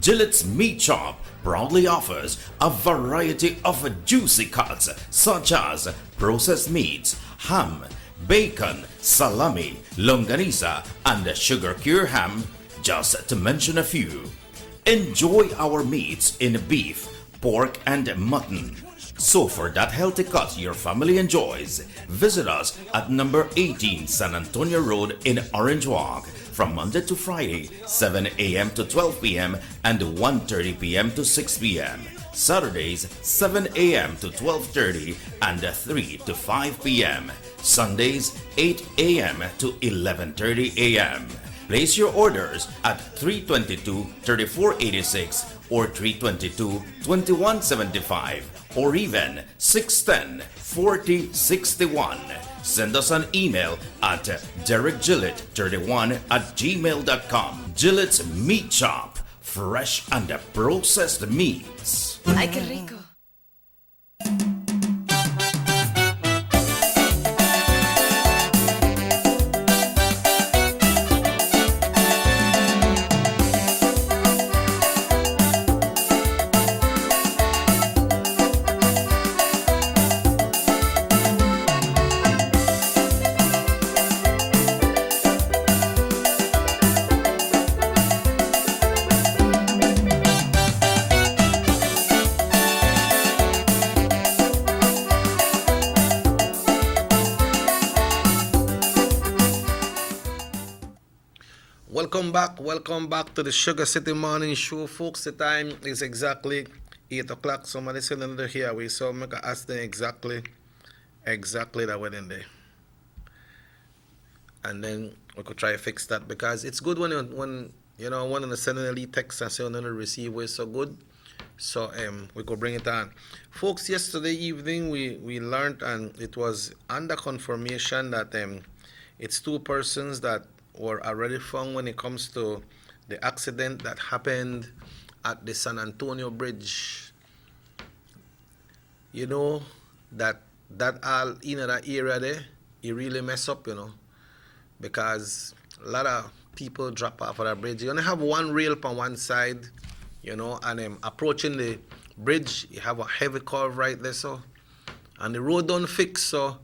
Gillette's Meat Shop proudly offers a variety of juicy cuts such as processed meats, ham, bacon, salami, longaniza, and sugar cure ham, just to mention a few. Enjoy our meats in beef, pork, and mutton. So for that healthy cut your family enjoys, visit us at number 18 San Antonio Road in Orange Walk from Monday to Friday, 7 a.m. to 12 p.m. and 1:30 p.m. to 6 p.m. Saturdays, 7 a.m. to 12:30 and 3 to 5 p.m. Sundays, 8 a.m. to 11:30 a.m. Place your orders at 322-3486 or 322-2175 or even 610-4061. Send us an email at derekgillett31@gmail.com. Gillette's Meat Shop, fresh and processed meats. Ay, qué rico. Welcome back to the Sugar City Morning Show, folks. The time is exactly 8 o'clock. Somebody said another here. We saw me ask them exactly that we're in there. And then we could try to fix that, because it's good when one of the sending a lead text and say on the receive was so good. So we could bring it on. Folks, yesterday evening we learned, and it was under confirmation, that it's 2 persons that were already found when it comes to the accident that happened at the San Antonio Bridge. You know, that all in that area there, it really mess up, because a lot of people drop off of that bridge. You only have one rail on one side, and approaching the bridge, you have a heavy curve right there, so, and the road don't fix, so,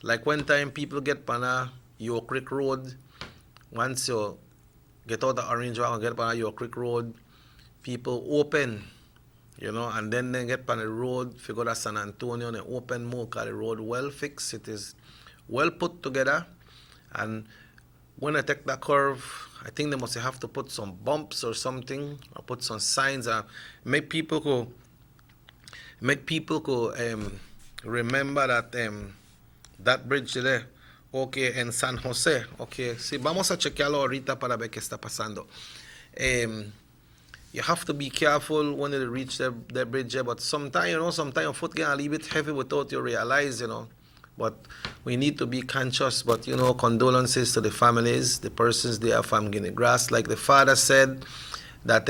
like one time people get on York Creek Road. Once you get out of Orange Walk and get on your Creek Road, people open, and then they get on the road, figure out San Antonio, and they open more, because the road well fixed, it is well put together. And when I take that curve, I think they must have to put some bumps or something, or put some signs, and make people go remember that that bridge there. Ok, en San José. Ok, sí, vamos a chequearlo ahorita para ver qué está pasando. you have to be careful when you reach the bridge. But sometimes, your foot get a little bit heavy without you realize, But we need to be conscious. But, condolences to the families, the persons there from Guinea Grass. Like the father said, that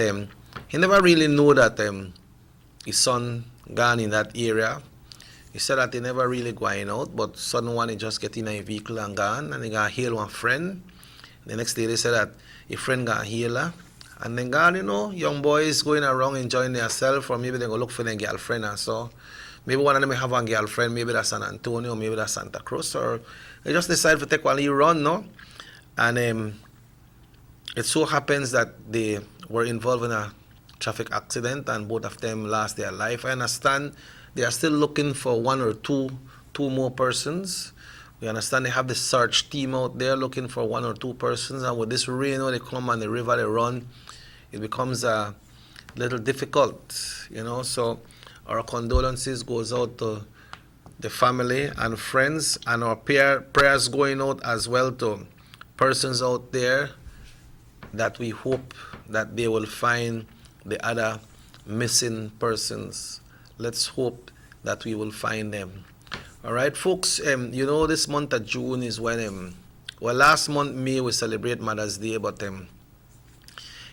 he never really knew that his son gone in that area. He said that he never really going out, but sudden one he just get in a vehicle and gone, and he got hail one friend. The next day they said that a friend got hail her, and then gone, young boys going around enjoying themselves, or maybe they go look for their girlfriend and so. Maybe one of them have one girlfriend, maybe that's San Antonio, maybe that's Santa Cruz, or they just decide to take one little run, no? And it so happens that they were involved in a traffic accident and both of them lost their life. I understand they are still looking for one or two more persons. We understand they have the search team out there looking for one or two persons, and with this rain when they come on the river, they run, it becomes a little difficult, so our condolences goes out to the family and friends, and our prayers going out as well to persons out there that we hope that they will find the other missing persons. Let's hope that we will find them. All right, folks, this month of June is when, last month, May, we celebrate Mother's Day, but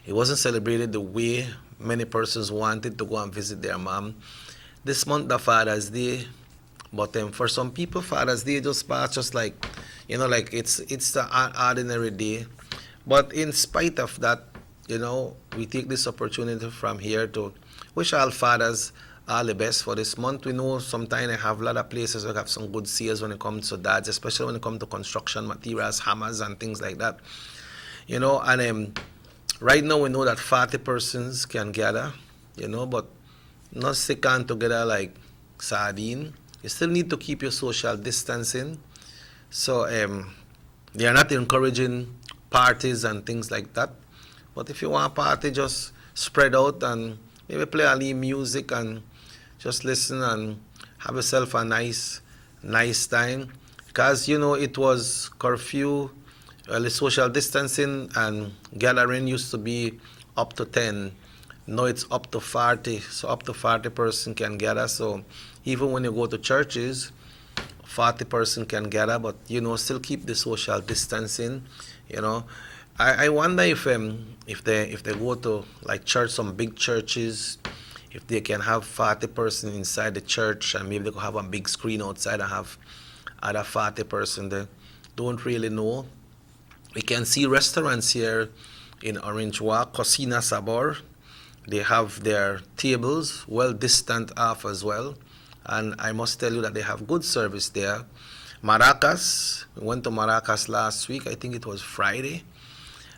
it wasn't celebrated the way many persons wanted to go and visit their mom. This month, the Father's Day, but for some people, Father's Day just passed just like, it's the ordinary day. But in spite of that, we take this opportunity from here to wish all fathers all the best for this month. We know sometimes they have a lot of places that have some good sales when it comes to dads, especially when it comes to construction materials, hammers and things like that. And right now we know that 40 persons can gather, but not stick on together like sardine. You still need to keep your social distancing. So they are not encouraging parties and things like that. But if you want a party, just spread out and maybe play a little music and just listen and have yourself a nice time. Because, it was curfew, the social distancing and gathering used to be up to 10. Now it's up to 40. So up to 40 person can gather. So even when you go to churches, 40 person can gather, but, still keep the social distancing, I wonder if they go to like church, some big churches, if they can have 40 person inside the church and maybe they could have a big screen outside and have other 40 person there. Don't really know. We can see restaurants here in Orange Walk, Cocina Sabor. They have their tables well distant off as well. And I must tell you that they have good service there. Maracas, we went to Maracas last week, I think it was Friday.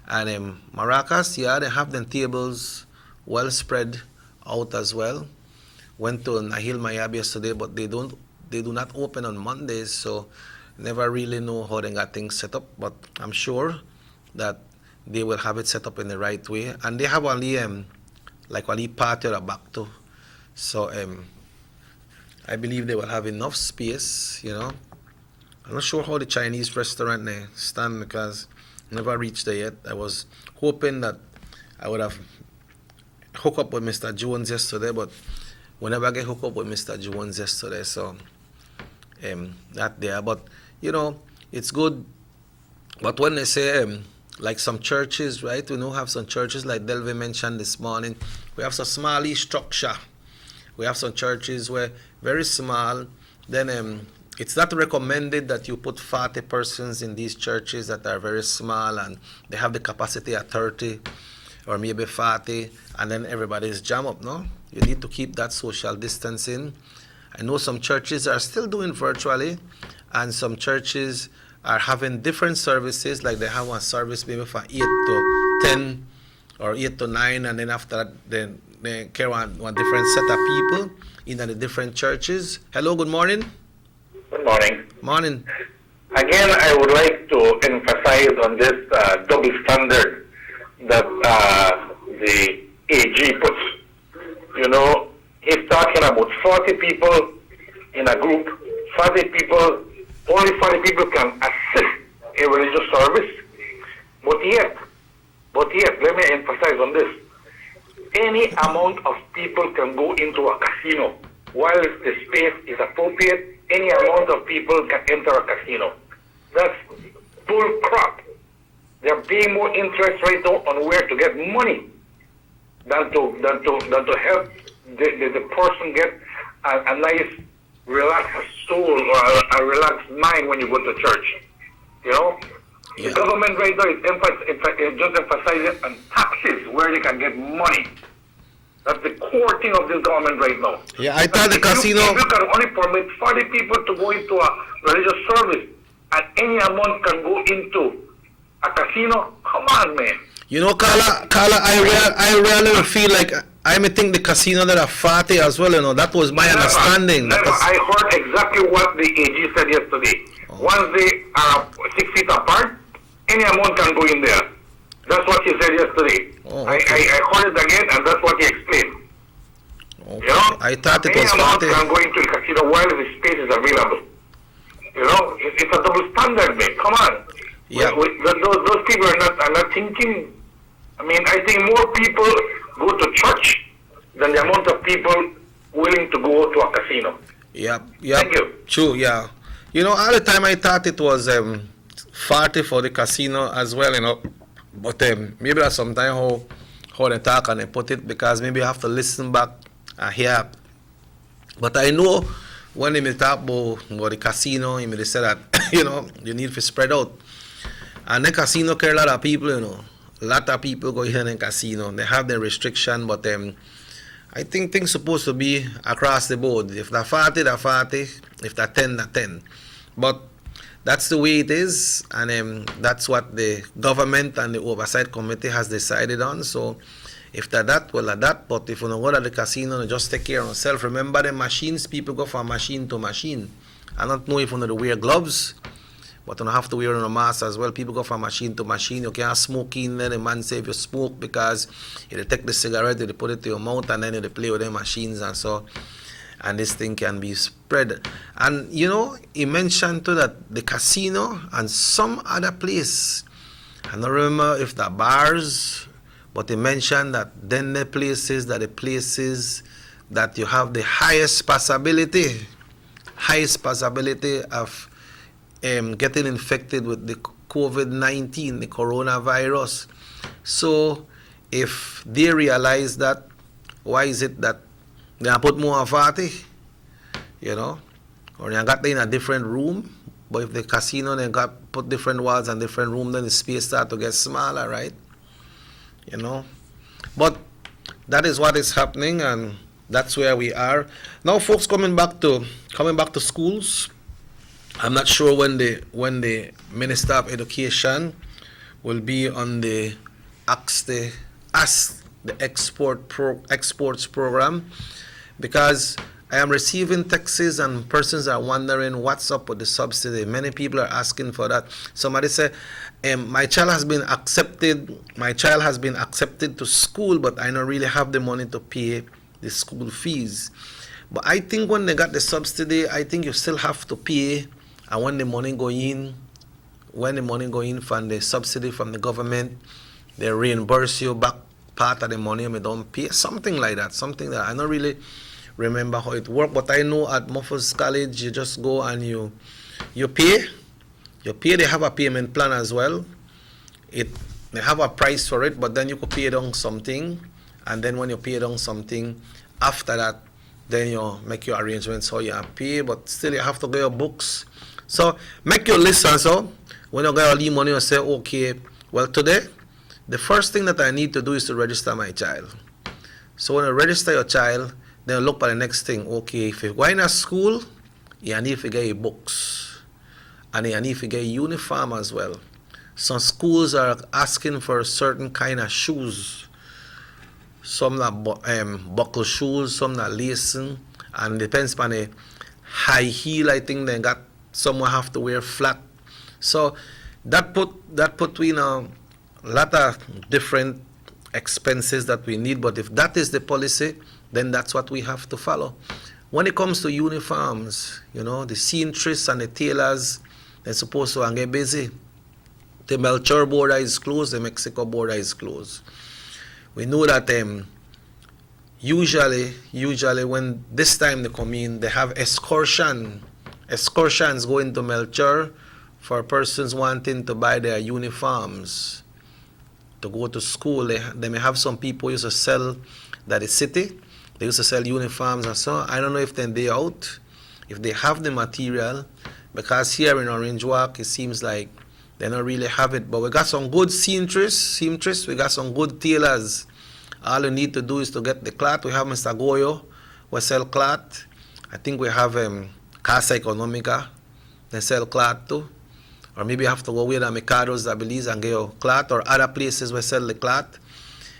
And Maracas, they have them tables well spread out as well. Went to Nahil Mayab yesterday, but they do not open on Mondays, so never really know how they got things set up. But I'm sure that they will have it set up in the right way. And they have only like only party at the back too. So I believe they will have enough space, I'm not sure how the Chinese restaurant they stand because I never reached there yet. I was hoping that I would have hooked up with Mr. Jones yesterday, but we never get hooked up with Mr. Jones yesterday, so that there. But, it's good. But when they say, like some churches, right, we have some churches like Delvin mentioned this morning, we have some small structure. We have some churches where very small, then it's not recommended that you put 40 persons in these churches that are very small and they have the capacity at 30 or maybe 40 and then everybody's jammed up, no? You need to keep that social distancing. I know some churches are still doing virtually and some churches are having different services, like they have one service maybe for 8 to 10 or 8 to 9 and then after that they carry one different set of people in the different churches. Hello, good morning. Good morning. Morning. Again, I would like to emphasize on this double standard that the AG puts. He's talking about 40 people in a group. 40 people, only 40 people can assist a religious service. But yet, let me emphasize on this. Any amount of people can go into a casino. While the space is appropriate, any amount of people can enter a casino. That's bull crap. They're paying more interest right now on where to get money than to help the person get a nice relaxed soul or a relaxed mind when you go to church. You know? Yeah. The government right now is just emphasizing on taxes where they can get money. That's the core thing of this government right now. Yeah, I thought the casino. If you can only permit 40 people to go into a religious service, and any amount can go into a casino, come on, man. You know, Carla, I really feel like I may think the casino that are 40 as well. You know, that was my understanding. Never. I heard exactly what the AG said yesterday. Once they are 6 feet apart, any amount can go in there. That's what he said yesterday. I heard it again, and that's what he explained. You know, I thought it was any amount 40. can go into a casino while the space is available. You know, it's a double standard, man. Come on. Yeah. Those people are not thinking. I mean, I think more people go to church than the amount of people willing to go to a casino. Yep. Thank you. True, yeah. You know, all the time I thought it was 40 for the casino as well, you know. But maybe that's sometimes how they talk and they put it, because maybe I have to listen back and hear. But I know when they may talk about the casino, they may say that, you know, you need to spread out. And the casino carry a lot of people, you know. A lot of people go here in the casino. They have their restriction, but I think things supposed to be across the board. If they're 40, they're 40. If they're 10, they're 10. But that's the way it is, and that's what the government and the oversight committee has decided on. So if they're that, well, they're that. But if you don't go to the casino, you just take care of yourself. Remember the machines, people go from machine to machine. I don't know if you know to wear gloves, but you don't have to wear a mask as well. People go from machine to machine. You can't smoke in there. The man say if you smoke, because you take the cigarette, you put it to your mouth, and then you play with the machines and so. And this thing can be spread. And you know, he mentioned too that the casino and some other place, I don't remember if the bars, but he mentioned that then the places that you have the highest possibility of getting infected with the COVID-19, the coronavirus. So if they realize that, why is it that they put more of 40, you know, or they got in a different room? But if the casino, they got put different walls and different room, then the space start to get smaller, right? You know, but that is what is happening, and that's where we are now. Folks coming back to schools. I'm not sure when the Minister of Education will be on the Ask the Exports program, because I am receiving texts and persons are wondering what's up with the subsidy. Many people are asking for that. Somebody said, my child has been accepted to school, but I don't really have the money to pay the school fees. But I think when they got the subsidy, I think you still have to pay. And when the money go in from the subsidy from the government, they reimburse you back part of the money and you don't pay. Something like that. Something that I don't really remember how it worked. But I know at Muffles College, you just go and you pay. They have a payment plan as well. They have a price for it, but then you could pay down something. And then when you pay down something, after that, then you make your arrangements how you pay. But still, you have to get your books. So make your list also. When you get all the money, you say, okay, well, today, the first thing that I need to do is to register my child. So when you register your child, then you look for the next thing. Okay, if you're going to school, you need to get your books. And you need to get a uniform as well. Some schools are asking for a certain kind of shoes. Some not buckle shoes, some not lacing. And depends on the high heel, I think they got. Some will have to wear flat. So that put in a lot of different expenses that we need. But if that is the policy, then that's what we have to follow. When it comes to uniforms, you know, the seamstresses and the tailors, they're supposed to get busy. The Melchor border is closed, the Mexico border is closed. We know that usually when this time they come in, they have excursions going to Melchor for persons wanting to buy their uniforms to go to school. They may have some people used to sell that the city. They used to sell uniforms and so. I don't know if then they out, if they have the material, because here in Orange Walk it seems like they don't really have it. But we got some good seamstress, we got some good tailors. All you need to do is to get the cloth. We have Mr. Goyo, we sell cloth. I think we have Casa Economica, they sell cloth too. Or maybe you have to go with the Mercados, I believe, and get your cloth, or other places where sell the cloth.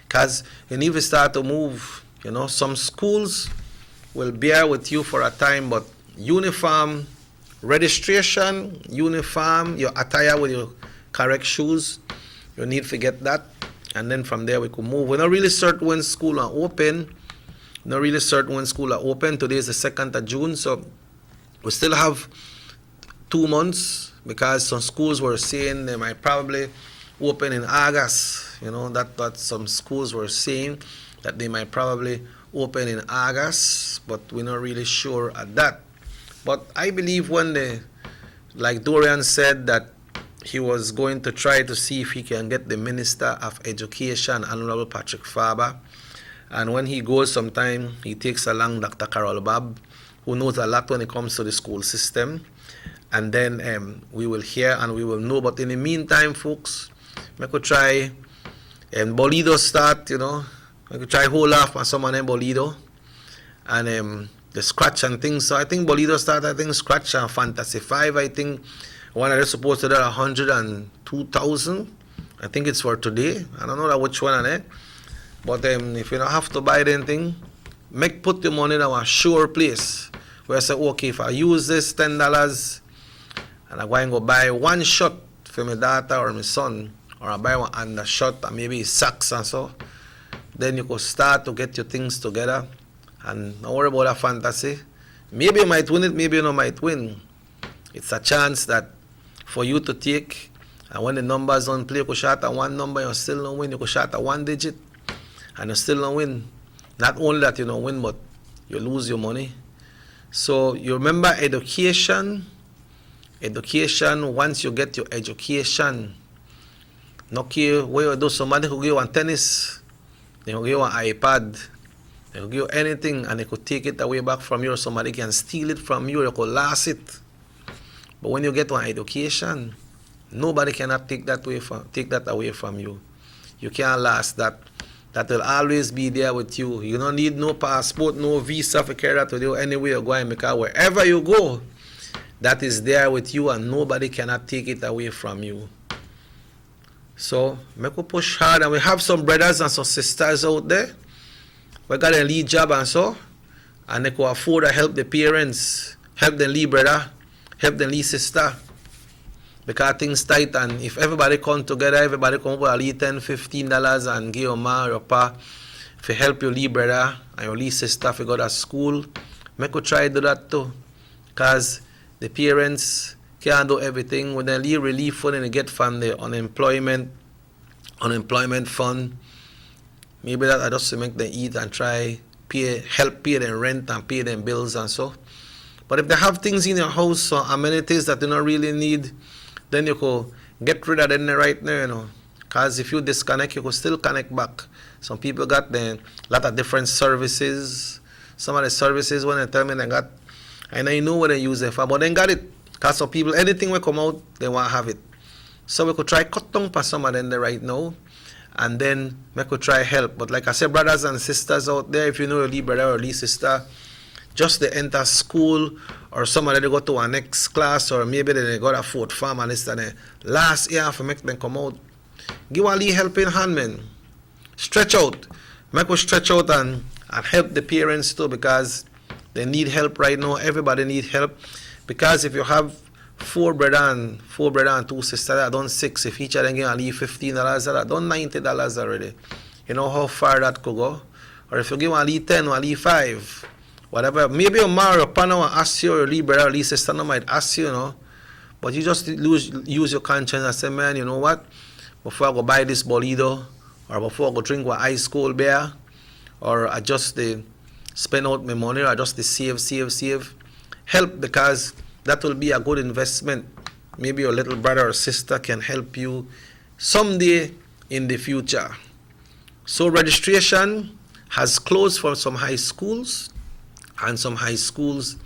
Because you need to start to move. You know, some schools will bear with you for a time, but uniform, registration, uniform, your attire with your correct shoes, you need to get that. And then from there we could move. We're not really certain when school are open. Not really certain when school are open. Today is the 2nd of June, so we still have 2 months, because some schools were saying they might probably open in August. You know, that some schools were saying that they might probably open in August, but we're not really sure at that. But I believe when like Dorian said, that he was going to try to see if he can get the Minister of Education, Honorable Patrick Faber. And when he goes sometime, he takes along Dr. Carol Babb, who knows a lot when it comes to the school system. And then we will hear and we will know. But in the meantime, folks, I could try Bolido start, you know. I could try hold off on someone in Bolido. And the scratch and things. So I think Bolido start, I think scratch and Fantasy 5, I think. One of them supposed to do 102,000. I think it's for today. I don't know which one of it. But if you don't have to buy anything, put the money in a sure place. Where I say, okay, if I use this $10 and I'm going to go buy one shot for my daughter or my son, or I buy one undershot and maybe socks and so, then you could start to get your things together and don't worry about a fantasy. Maybe you might win it, maybe you don't might win. It's a chance that for you to take, and when the numbers don't play, you could shot at one number, you still don't win. You could shot at one digit and you still don't win. Not only that you don't win, but you lose your money. So you remember education, once you get your education, no care where you do, somebody could give you one tennis, they could give you an iPad, they could give you anything, and they could take it away back from you, or somebody can steal it from you, you could lose it. But when you get one education, nobody cannot take that away from you. You can't last that. That will always be there with you. You don't need no passport, no visa for carry that with you anywhere you're going, because wherever you go, that is there with you and nobody cannot take it away from you. So, make us push hard, and we have some brothers and some sisters out there. We got a lead job and so, and they can afford to help the parents, help the lead brother, help the lead sister. Because things tight, and if everybody come together, everybody come over a lead $10, $15 and give your ma or your pa to help your lead brother and your lead sister if you go to school, make you try to do that too. Because the parents can't do everything. When they leave relief fund and they get from the unemployment fund, maybe that just to make them eat and try help pay them rent and pay them bills and so. But if they have things in your house or amenities that you don't really need, then you could get rid of them right now, you know. Because if you disconnect, you could still connect back. Some people got a lot of different services. Some of the services, when they tell me they got, and I know what they use it for, but they got it. Because some people, anything will come out, they want to have it. So we could try cut down for some of them right now, and then we could try help. But like I said, brothers and sisters out there, if you know your lead brother or lead sister, just they enter school, or somebody they go to a next class, or maybe they got a fourth farm and this and that. Last year for make them come out, give a little helping hand, man. Stretch out. Make us stretch out and help the parents too, because they need help right now. Everybody need help. Because if you have four brother and two sisters, that done 6. If each of them give a little $15, that done $90 already. You know how far that could go? Or if you give a little 10 or a little 5, whatever, maybe your mom or your partner will ask you, or your little brother or little sister might ask you, you know. But you just use your conscience and say, man, you know what? Before I go buy this Bolido, or before I go drink one ice cold beer, or I just spend out my money, or I just save. Help, because that will be a good investment. Maybe your little brother or sister can help you someday in the future. So registration has closed for some high schools, and some high schools,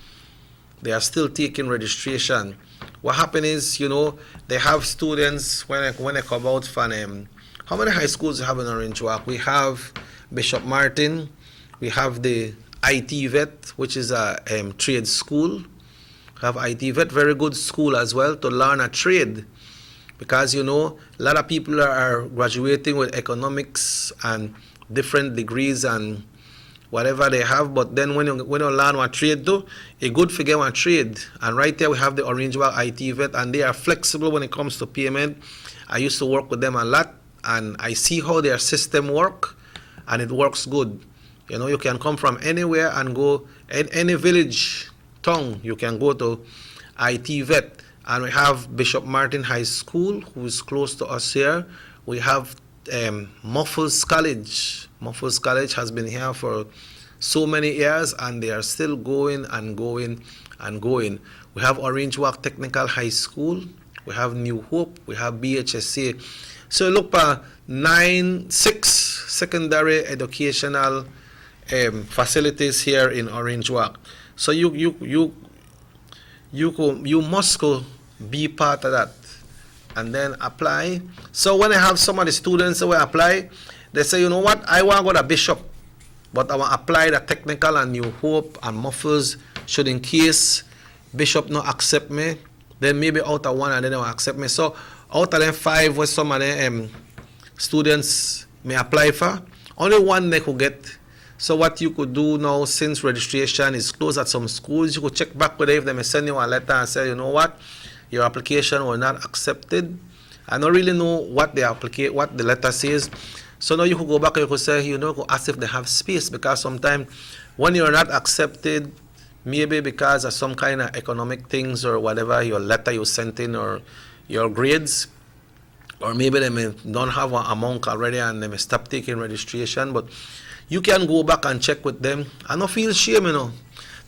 they are still taking registration. What happened is, they have students when they come out from, how many high schools do you have in Orange Walk? We have Bishop Martin, we have the IT Vet, which is a trade school. We have IT Vet, very good school as well to learn a trade. Because, a lot of people are graduating with economics and different degrees and whatever they have, but then when you learn what trade do, it's good to get one trade. And right there we have the Orange Walk IT Vet, and they are flexible when it comes to payment. I used to work with them a lot, and I see how their system work, and it works good. You can come from anywhere and go in any village, town, you can go to IT Vet. And we have Bishop Martin High School, who is close to us here. We have Muffles College. Muffles College has been here for so many years, and they are still going and going and going. We have Orange Walk Technical High School. We have New Hope. We have BHSA. So look for 6 secondary educational facilities here in Orange Walk. So you must go be part of that and then apply. So when I have some of the students who apply, they say, you know what, I want to go to Bishop, but I want to apply the technical and New Hope and Muffles, should in case Bishop not accept me, then maybe out of one and then they will accept me. So out of them 5 what some of the students may apply for, only one they could get. So what you could do now, since registration is closed at some schools, you could check back with them if they may send you a letter and say, you know what, your application was not accepted. I don't really know what the letter says. So now you could go back and you could say, go ask if they have space, because sometimes when you're not accepted, maybe because of some kind of economic things or whatever, your letter you sent in or your grades, or maybe they may don't have an amount already and they may stop taking registration. But you can go back and check with them and not feel shame,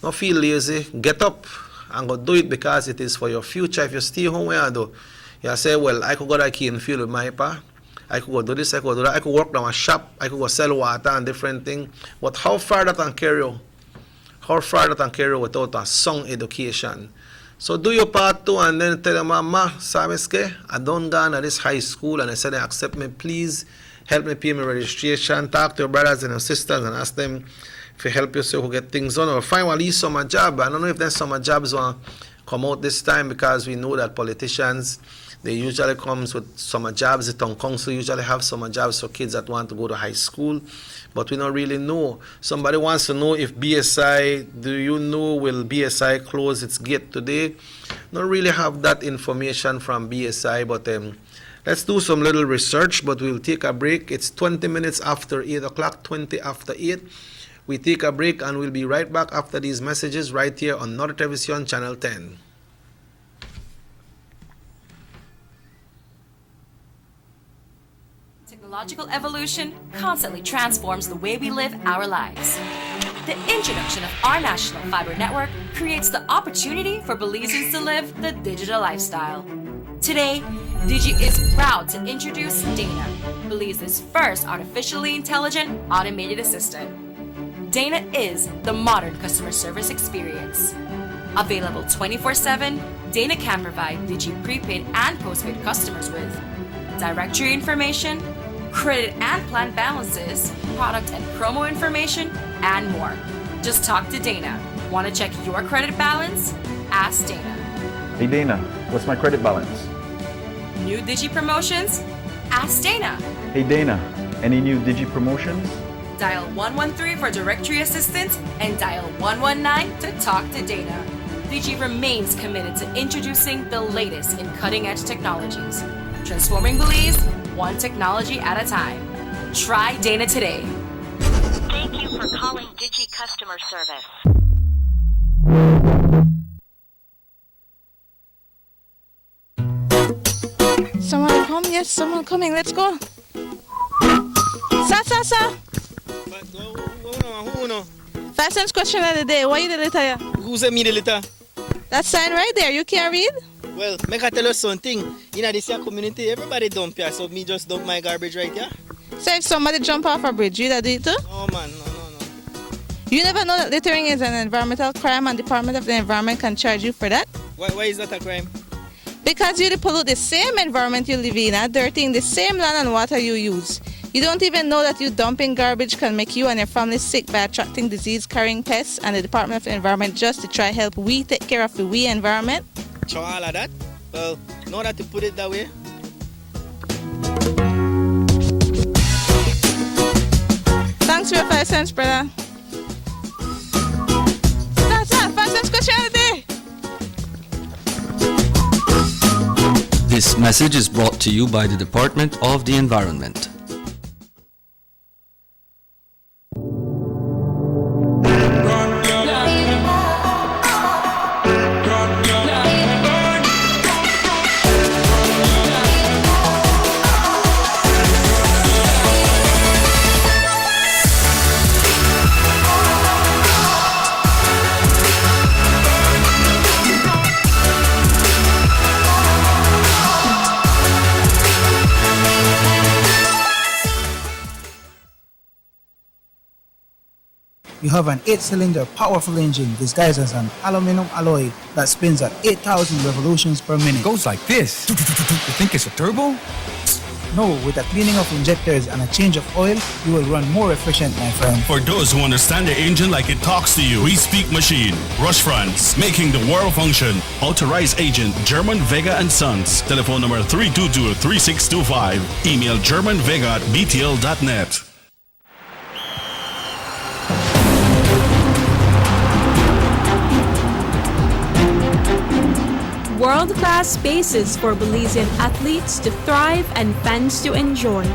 not feel lazy. Get up and go do it, because it is for your future. If you stay home where you do, you say, well, I could go to Keenfield with my pa, I could go do this, I could go do that, I could work down a shop, I could go sell water and different things. But how far that can carry you? How far that can carry you without a sound education? So do your part too, and then tell them, Mama, Sabeske, I don't go to this high school, and they said they accept me, please help me pay my registration. Talk to your brothers and your sisters and ask them if you help you so you get things done, or find at least some job. I don't know if there's some jobs want come out this time, because we know that politicians, they usually comes with summer jobs. The town council usually have summer jobs for kids that want to go to high school, but we don't really know. Somebody wants to know if BSI, do you know, will BSI close its gate today? Don't really have that information from BSI, but let's do some little research, but we'll take a break. It's 20 minutes after 8 o'clock, 20 after 8. We take a break and we'll be right back after these messages right here on Norte Television Channel 10. Technological evolution constantly transforms the way we live our lives. The introduction of our national fiber network creates the opportunity for Belizeans to live the digital lifestyle. Today, Digi is proud to introduce Dana, Belize's first artificially intelligent automated assistant. Dana is the modern customer service experience. Available 24/7, Dana can provide Digi prepaid and postpaid customers with directory information, credit and plan balances, product and promo information, and more. Just talk to Dana. Want to check your credit balance? Ask Dana. Hey Dana, what's my credit balance? New Digi promotions? Ask Dana. Hey Dana, any new Digi promotions? Dial 113 for directory assistance and dial 119 to talk to Dana. Digi remains committed to introducing the latest in cutting-edge technologies, transforming Belize one technology at a time. Try Dana today. Thank you for calling Digi customer service. Someone come? Yes, someone coming. Let's go. Sa. Let's go. Who no? 5 cents question of the day. Why you the litter? Yeah? Who sent me the letter? That sign right there. You can't read? Well, make I tell you something. In this here community, everybody dump here, so me just dump my garbage right here. So if somebody jump off a bridge, you that do it too? No, man, no. You never know that littering is an environmental crime and Department of the Environment can charge you for that? Why is that a crime? Because you pollute the same environment you live in, dirtying the same land and water you use. You don't even know that you dumping garbage can make you and your family sick by attracting disease-carrying pests, and the Department of the Environment just to try help we take care of the we environment. So all of that? Well, now that you put it that way. Thanks for your 5 cents, brother. That's that, 5 cents question of the day. This message is brought to you by the Department of the Environment. You have an 8-cylinder powerful engine disguised as an aluminum alloy that spins at 8,000 revolutions per minute. Goes like this. You think it's a turbo? No, with a cleaning of injectors and a change of oil, you will run more efficient, my friend. For those who understand the engine like it talks to you, we speak machine. Rush France, making the world function. Authorized agent German Vega and Sons. Telephone number 322-3625. Email germanvega@btl.net. World-class spaces for Belizean athletes to thrive and fans to enjoy.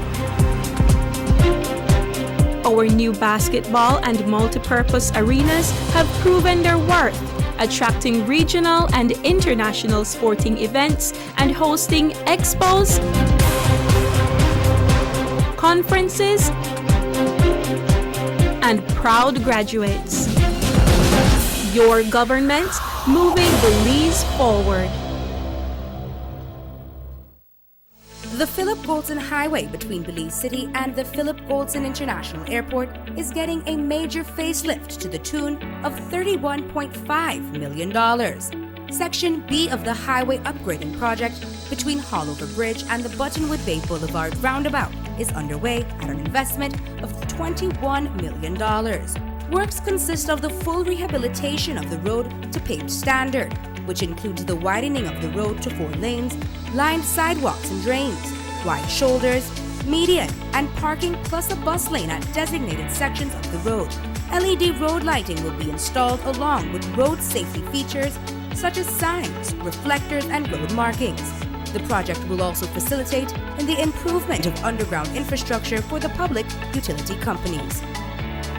Our new basketball and multipurpose arenas have proven their worth, attracting regional and international sporting events and hosting expos, conferences, and proud graduates. Your government moving Belize forward. The Philip Goldson Highway between Belize City and the Philip Goldson International Airport is getting a major facelift to the tune of $31.5 million. Section B of the highway upgrading project between Haulover Bridge and the Buttonwood Bay Boulevard roundabout is underway at an investment of $21 million. Works consist of the full rehabilitation of the road to paved standard, which includes the widening of the road to 4 lanes, lined sidewalks and drains, wide shoulders, median, and parking plus a bus lane at designated sections of the road. LED road lighting will be installed along with road safety features such as signs, reflectors, and road markings. The project will also facilitate in the improvement of underground infrastructure for the public utility companies.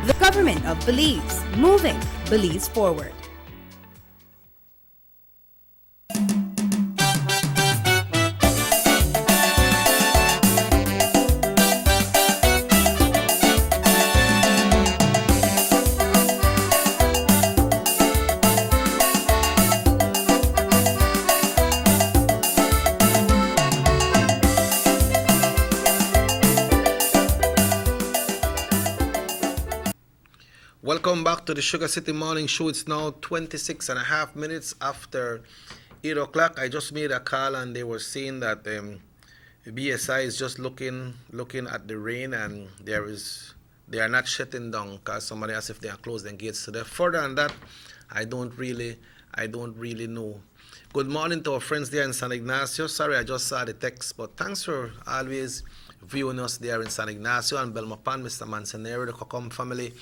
The government of Belize, moving Belize forward. Welcome back to the SugarCity Morning Show. It's now 26 and a half minutes after 8 o'clock. I just made a call and they were saying that BSI is just looking at the rain and they are not shutting down because somebody asked if they are closing gates. So further than that, I don't really know. Good morning to our friends there in San Ignacio. Sorry, I just saw the text, but thanks for always viewing us there in San Ignacio and Belmopan, Mr. Manzanero, the Cocom family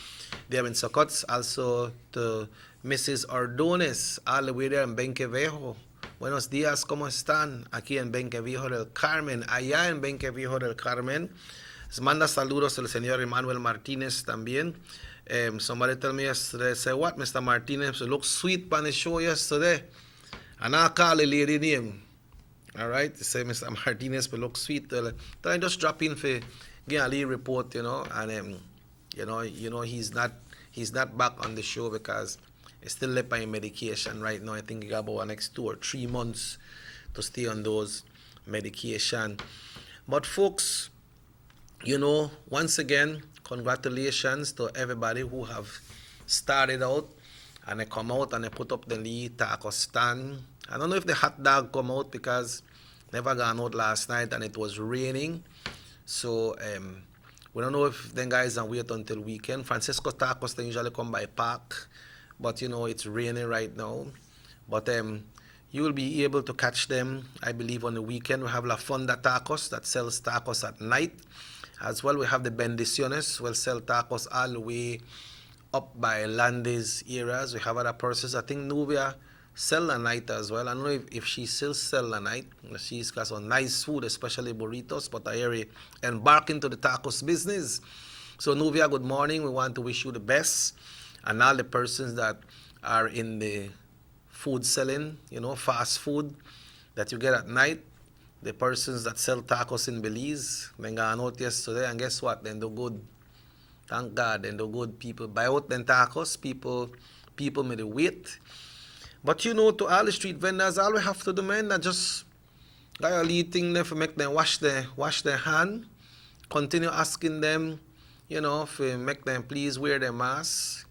there in Socots. Also to Mrs. Ordones, all the way there in Benquevejo. Buenos días, ¿cómo están? Aquí en Benquevejo del Carmen, allá en Benquevejo del Carmen. Les manda saludos el señor Emmanuel Martinez también. Somebody tell me yesterday, say what, Mr. Martinez, you look sweet on the show yesterday. And I'll call the lady name. All right, say Mr. Martinez, but look sweet. Then I just drop in for get a little report, you know, and He's not back on the show because he's still left by medication right now. I think he got about the next 2 or 3 months to stay on those medication. But folks, once again, congratulations to everybody who have started out and they come out and they put up the lead taco stand. I don't know if the hot dog come out because never gone out last night and it was raining. So we don't know if them guys can wait until weekend. Francisco tacos, they usually come by park, but it's raining right now. But you will be able to catch them, I believe, on the weekend. We have La Fonda Tacos that sells tacos at night. As well, we have the Bendiciones will sell tacos all the way up by Landis areas. We have other persons. I think Nubia sell a night as well. I don't know if she still sell a night. She's got some nice food, especially burritos, but I hear embark into the tacos business. So Nubia, good morning. We want to wish you the best. And all the persons that are in the food selling, fast food that you get at night, the persons that sell tacos in Belize, they got out yesterday, and guess what? They do good. Thank God, they do good. People buy out them tacos. People may wait. But to all the street vendors, all we have to do, man, that just got a little thing there for make them wash their hand. Continue asking them, to make them please wear their mask.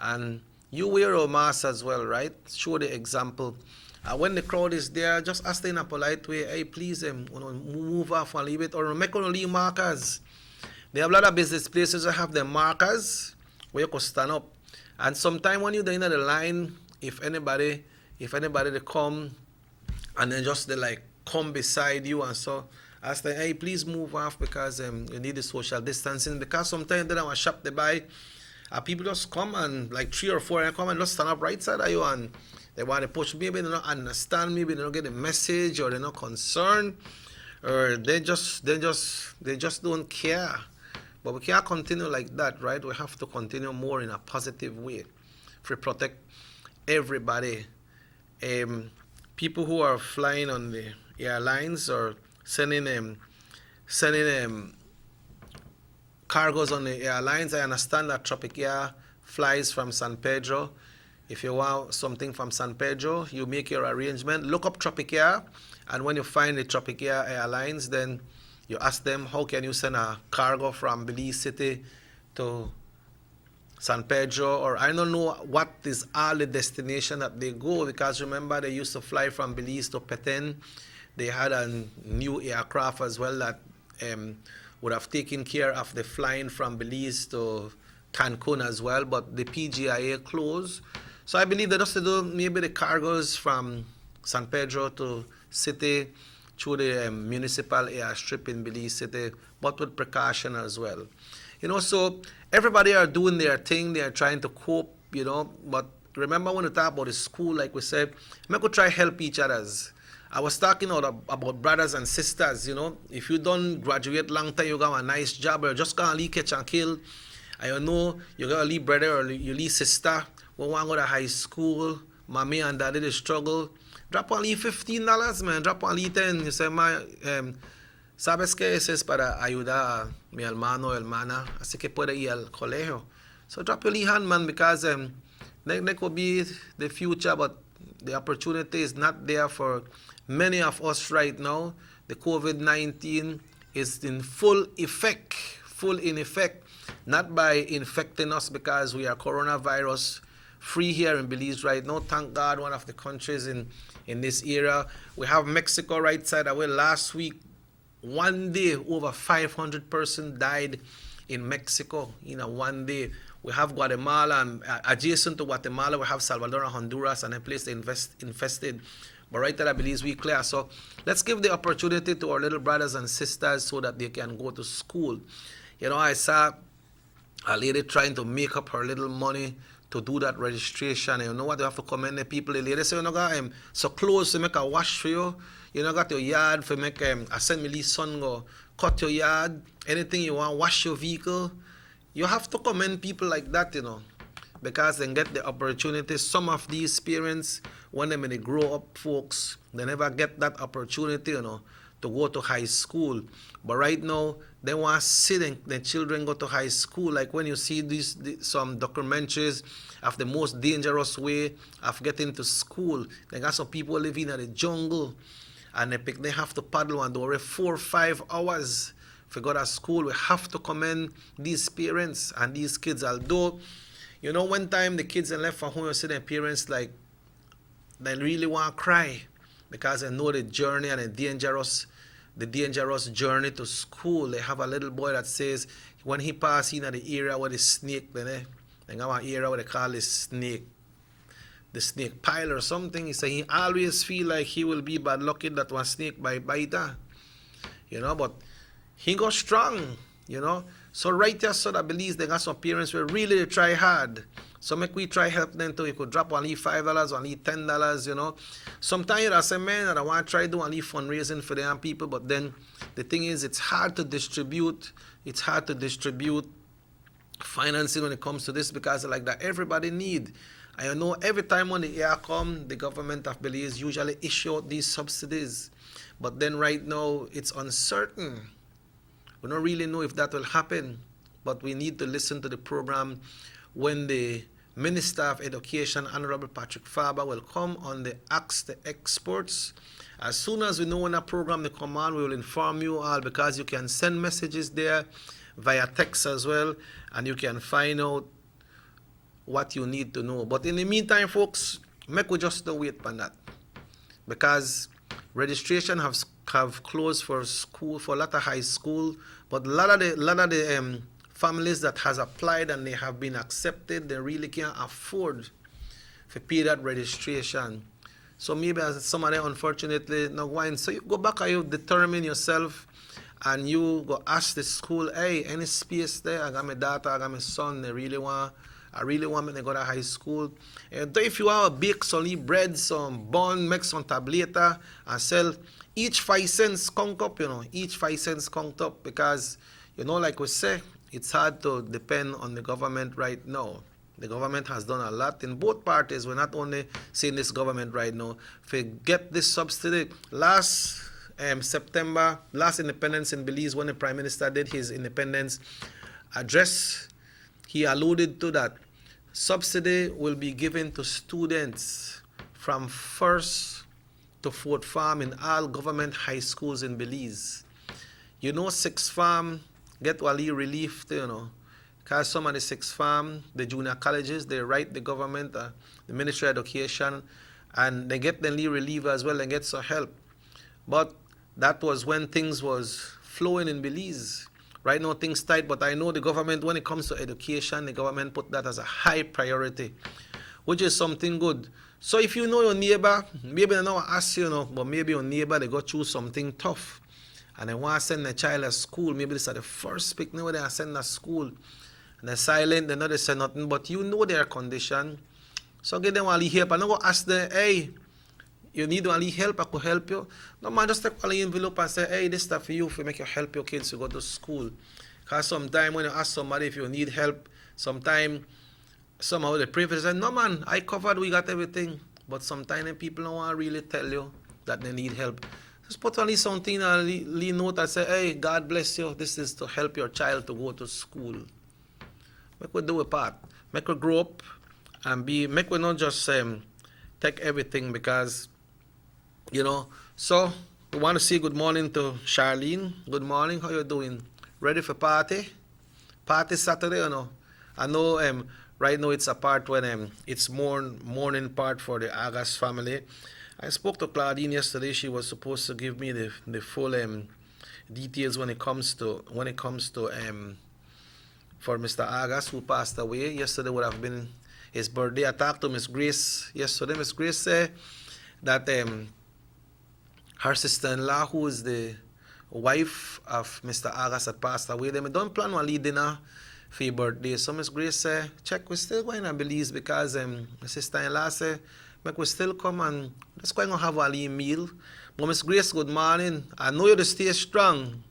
And you wear a mask as well, right? Show the example. When the crowd is there, just ask them in a polite way, hey, please, move off and leave it, or make one leave markers. They have a lot of business places that have their markers where you can stand up. And sometimes when you're in the line, if anybody they come and then they come beside you and so ask them, hey, please move off because you need the social distancing. Because sometimes they don't want to shop they buy. People just come and 3 or 4 and come and just stand up right side of you and they want to push. Maybe they don't understand, maybe they don't get the message, or they're not concerned, or they just don't care. But we can't continue like that, right? We have to continue more in a positive way to protect everybody. People who are flying on the airlines or sending cargoes on the airlines. I understand that Tropic Air flies from San Pedro. If you want something from San Pedro, you make your arrangement. Look up Tropic Air, and when you find the Tropic Air Airlines, then you ask them, how can you send a cargo from Belize City to San Pedro? Or I don't know what is all the destination that they go, because remember they used to fly from Belize to Petén. They had a new aircraft as well that would have taken care of the flying from Belize to Cancun as well, but the PGIA closed. So I believe they just do maybe the cargoes from San Pedro to city through the municipal airstrip in Belize City, but with precaution as well. So everybody are doing their thing. They are trying to cope, but remember when we talk about the school, like we said, we could try help each others. I was talking about brothers and sisters, If you don't graduate long time, you got a nice job, or just gonna leave catch and kill. I you got a leave brother or you leave sister, we want to go to high school, mommy and daddy they struggle. Drop only $15, man. Drop only 10. You say, ¿sabes qué? Eso es para ayudar a mi hermano o hermana, así que puede ir al colegio. So drop your hand, man, because that could be the future, but the opportunity is not there for many of us right now. The COVID-19 is in full in effect, not by infecting us because we are coronavirus free here in Belize right now. Thank God, one of the countries in this era. We have Mexico right side away. Last week, one day, over 500 persons died in Mexico in one day. We have Guatemala, and adjacent to Guatemala, we have Salvador and Honduras, and a place they infested. But right there, I believe we clear. So let's give the opportunity to our little brothers and sisters so that they can go to school. I saw a lady trying to make up her little money to do that registration. And you know what? You have to commend the people. The lady say, got so close to make a wash for you. Got your yard for make I send me son go cut your yard. Anything you want, wash your vehicle. You have to commend people like that, because they get the opportunity. Some of these parents, when they grow up, folks, they never get that opportunity, to to go to high school. But right now, they want to see the children go to high school. Like when you see some documentaries of the most dangerous way of getting to school. They got some people living in the jungle, and they have to paddle and do 4 or 5 hours to go to school. We have to commend these parents and these kids. Although, you know, one time the kids left from home, you see their parents like, they really want to cry because they know the journey and the dangerous journey to school. They have a little boy that says when he passes in the area where the snake, they have an area where they call the snake pile or something. He said he always feel like he will be bad lucky that one snake bite her. You know, but he got strong, you know. So right there, so that believes they got some parents who really try hard. So make we try help them too. You could drop only $5, only $10, you know. Sometimes I say, man, I want to try do only fundraising for them people, but then the thing is, it's hard to distribute. It's hard to distribute financing when it comes to this because like that everybody need. I know every time when the year come, the government of Belize usually issue out these subsidies, but then right now it's uncertain. We don't really know if that will happen, but we need to listen to the program when the Minister of Education, Honorable Patrick Faber, will come on the Ask the Experts. As soon as we know when that program will come on, we will inform you all because you can send messages there via text as well, and you can find out what you need to know. But in the meantime, folks, make we just don't wait for that because registration have closed for school, for a lot of high school, but a lot of the families that has applied and they have been accepted, they really can't afford to pay that registration. So maybe as some of them unfortunately not going. So you go back and you determine yourself and you go ask the school, hey, any space there? I got my daughter, I got my son, I really want me to go to high school. And if you want to bake some bread, some bun, make some tableta and sell, each 5 cents count up, you know, each 5 cents count up because, you know, like we say, it's hard to depend on the government right now. The government has done a lot in both parties. We're not only seeing this government right now. If we get this subsidy, last September, last independence in Belize, when the Prime Minister did his independence address, he alluded to that subsidy will be given to students from 1st to 4th form in all government high schools in Belize. You know, 6th form get wali relief, you know, because some of the 6th form, the junior colleges, they write the government, the Ministry of Education, and they get the relief as well and get some help. But that was when things was flowing in Belize. Right now things tight, but I know the government, when it comes to education, the government put that as a high priority, which is something good. So if you know your neighbor, maybe they don't ask you, but maybe your neighbor, they go through something tough and they want to send their child to school. Maybe this is the first picnic where they are sending to school. And they're silent, they know they say nothing, but you know their condition. So give them all the help. And don't go ask them, hey, you need all the help, I could help you. No man, just take all the envelope and say, hey, this stuff for you, to make you help your kids to go to school. Because sometimes when you ask somebody if you need help, sometimes somehow the privilege say, no man, I covered, we got everything. But sometimes people don't want to really tell you that they need help. Just put only something, a little note and say, hey, God bless you, this is to help your child to go to school. Make we do a part. Make we grow up and make we not just take everything because, you know. So we want to say good morning to Charlene. Good morning, how you doing? Ready for party? Party Saturday, you know. I know right now it's a part when it's morning part for the Agas family. I spoke to Claudine yesterday. She was supposed to give me the full details when it comes to for Mr. Agas, who passed away. Yesterday would have been his birthday. I talked to Miss Grace yesterday. Miss Grace said that her sister-in-law, who is the wife of Mr. Agas, had passed away. They don't plan one dinner for your birthday. So Miss Grace said, check, we're still going to Belize because my sister-in-law said, make we still come and just going to have a little meal. But Miss Grace, good morning. I know you to stay strong.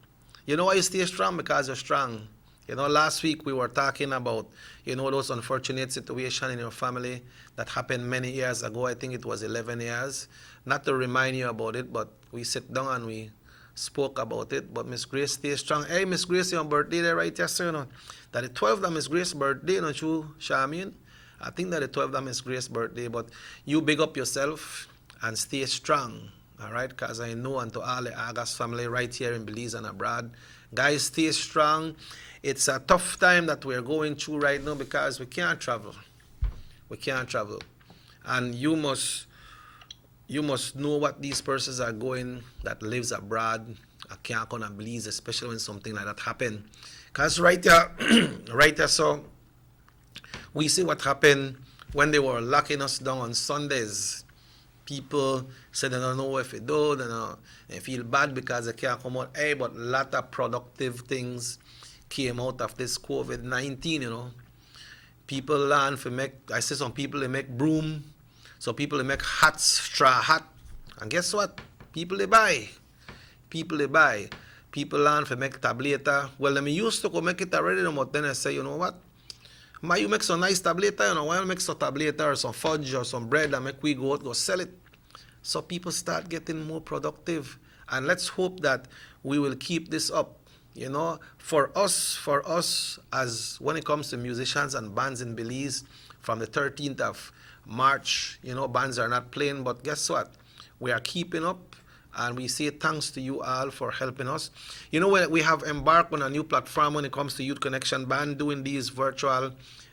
You know why you stay strong? Because you're strong. You know, last week we were talking about, you know, those unfortunate situations in your family that happened many years ago. I think it was 11 years. Not to remind you about it, but we sit down and we spoke about it, but Miss Grace stay strong. Hey, Miss Grace, your birthday there right here, sir, you know. That the 12th that Miss Grace's birthday, don't you, Charmian? I think that the 12th that Miss Grace's birthday, but you big up yourself and stay strong, all right? Because I know, and to all the Agas family right here in Belize and abroad, guys, stay strong. It's a tough time that we're going through right now because we can't travel. We can't travel. And you must know what these persons are going that lives abroad. I can't come and Belize, especially when something like that happen. Because right there, so we see what happened when they were locking us down on Sundays. People said they don't know if they do, they feel bad because they can't come out. Hey, but a lot of productive things came out of this COVID-19, you know. People learn to make, I see some people, they make broom. So people, they make hats, straw hat. And guess what? People, they buy. People learn to make tableta. Well, they used to go make it already, but then I say, you know what? Why you make some nice tableta, you know? Why you make some tableta or some fudge or some bread and make we go out, go sell it? So people start getting more productive. And let's hope that we will keep this up. You know, for us, as when it comes to musicians and bands in Belize, from the 13th of March, you know, bands are not playing, but guess what? We are keeping up, and we say thanks to you all for helping us. You know, we have embarked on a new platform when it comes to Youth Connection Band, doing these virtual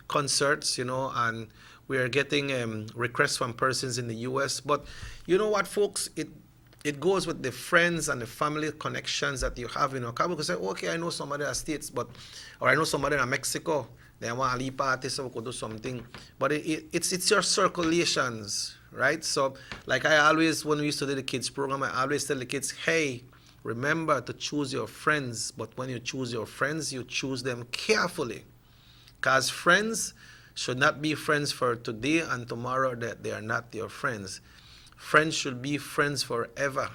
concerts, you know, and we are getting requests from persons in the U.S. But you know what, folks? It goes with the friends and the family connections that you have, you know. Because we could say, okay, I know somebody in the States, or I know somebody in Mexico. They want to leave party, so we could do something. But it's your circulations, right? So, like I always, when we used to do the kids program, I always tell the kids, hey, remember to choose your friends. But when you choose your friends, you choose them carefully. Because friends should not be friends for today and tomorrow that they are not your friends. Friends should be friends forever,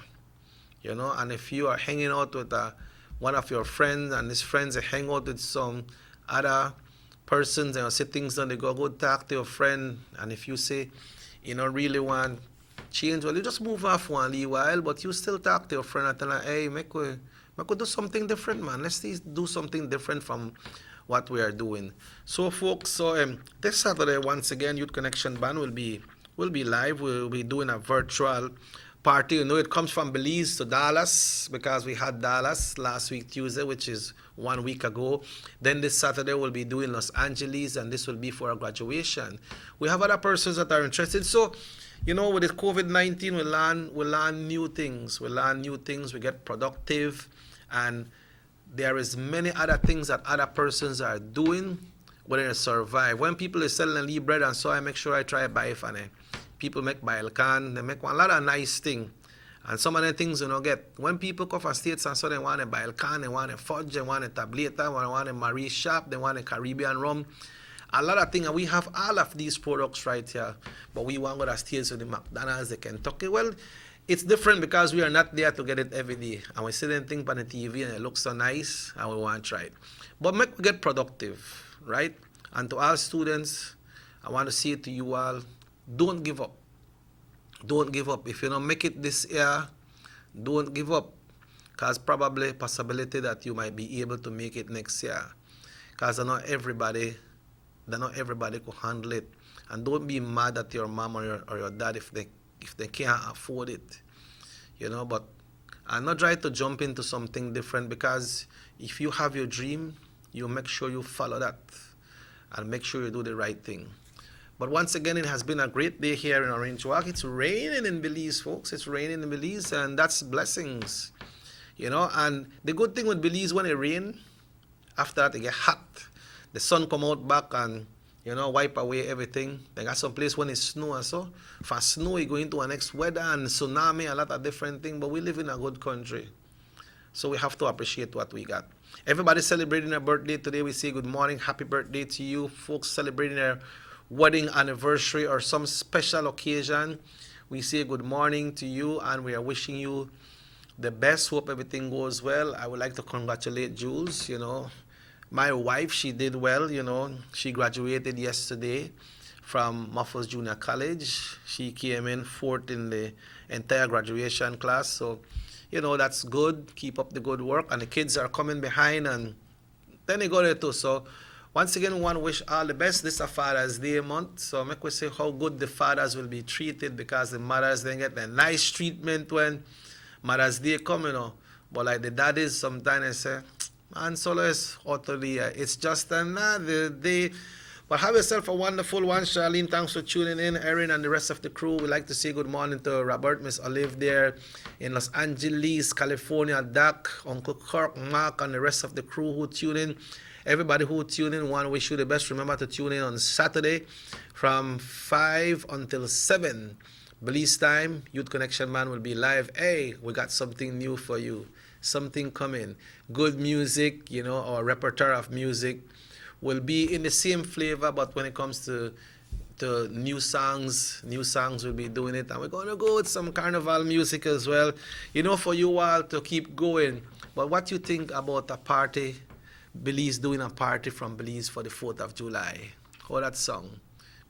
you know. And if you are hanging out with one of your friends, and these friends hang out with some other persons, and you say things, and they go talk to your friend, and if you say you don't really want change, well, you just move off one little while, but you still talk to your friend and tell her, hey, make we do something different, man. Let's do something different from what we are doing. So, folks, this Saturday, once again, Youth Connection Band will be live. We'll be doing a virtual party. You know, it comes from Belize to Dallas because we had Dallas last week, Tuesday, which is 1 week ago. Then this Saturday, we'll be doing Los Angeles, and this will be for a graduation. We have other persons that are interested. So, you know, with the COVID-19, we learn new things. We get productive, and there is many other things that other persons are doing when they survive. When people are selling a bread and so I make sure I try buy for them. People make bailcan, they make one lot of nice things. And some of the things you know get, when people come from States and so they want a bailcan, they want a fudge, they want a tableta, they want a Marie shop, they want a Caribbean rum. A lot of things, and we have all of these products right here, but we want to go to States to the McDonald's, the Kentucky. Well, it's different because we are not there to get it every day. And we see them things on the TV and it looks so nice and we want to try it. But make we get productive, right? And to all students, I want to say to you all, don't give up. Don't give up. If you don't make it this year, don't give up. Because probably possibility that you might be able to make it next year. Because not everybody could handle it. And don't be mad at your mom or your dad if they can't afford it. You know, but I'm not trying to jump into something different, because if you have your dream, you make sure you follow that and make sure you do the right thing. But once again, it has been a great day here in Orange Walk. It's raining in Belize, folks. It's raining in Belize, and that's blessings. You know, and the good thing with Belize, when it rains, after that it get hot. The sun come out back and, you know, wipe away everything. They got some place when it snow and so. For snow, you go into a next weather and tsunami, a lot of different things. But we live in a good country. So we have to appreciate what we got. Everybody celebrating their birthday today, we say good morning, happy birthday to you. Folks celebrating their wedding anniversary or some special occasion, we say good morning to you, and we are wishing you the best. Hope everything goes well. I would like to congratulate Jules. You know, my wife, she did well. You know, she graduated yesterday from Muffles Junior College. She came in fourth in the entire graduation class. So that's good. Keep up the good work. And the kids are coming behind, and then they go there too. So once again, we want to wish all the best. This is a Father's Day month, so make we say how good the fathers will be treated, because the mothers then get the nice treatment when Mother's Day come. But like the daddies, sometimes they say, man, solo is utterly, it's just another day. But have yourself a wonderful one. Charlene, thanks for tuning in. Erin and the rest of the crew. We'd like to say good morning to Robert, Miss Olive there in Los Angeles, California, Doc, Uncle Kirk, Mark, and the rest of the crew who tune in. Everybody who tune in, want to wish you the best. Remember to tune in on Saturday from 5 until 7. Belize time, Youth Connection Man will be live. Hey, we got something new for you. Something coming. Good music, our repertoire of music will be in the same flavor, but when it comes to new songs we'll be doing it. And we're going to go with some carnival music as well, for you all to keep going. But what you think about a party, Belize doing a party from Belize for the 4th of July? How that song?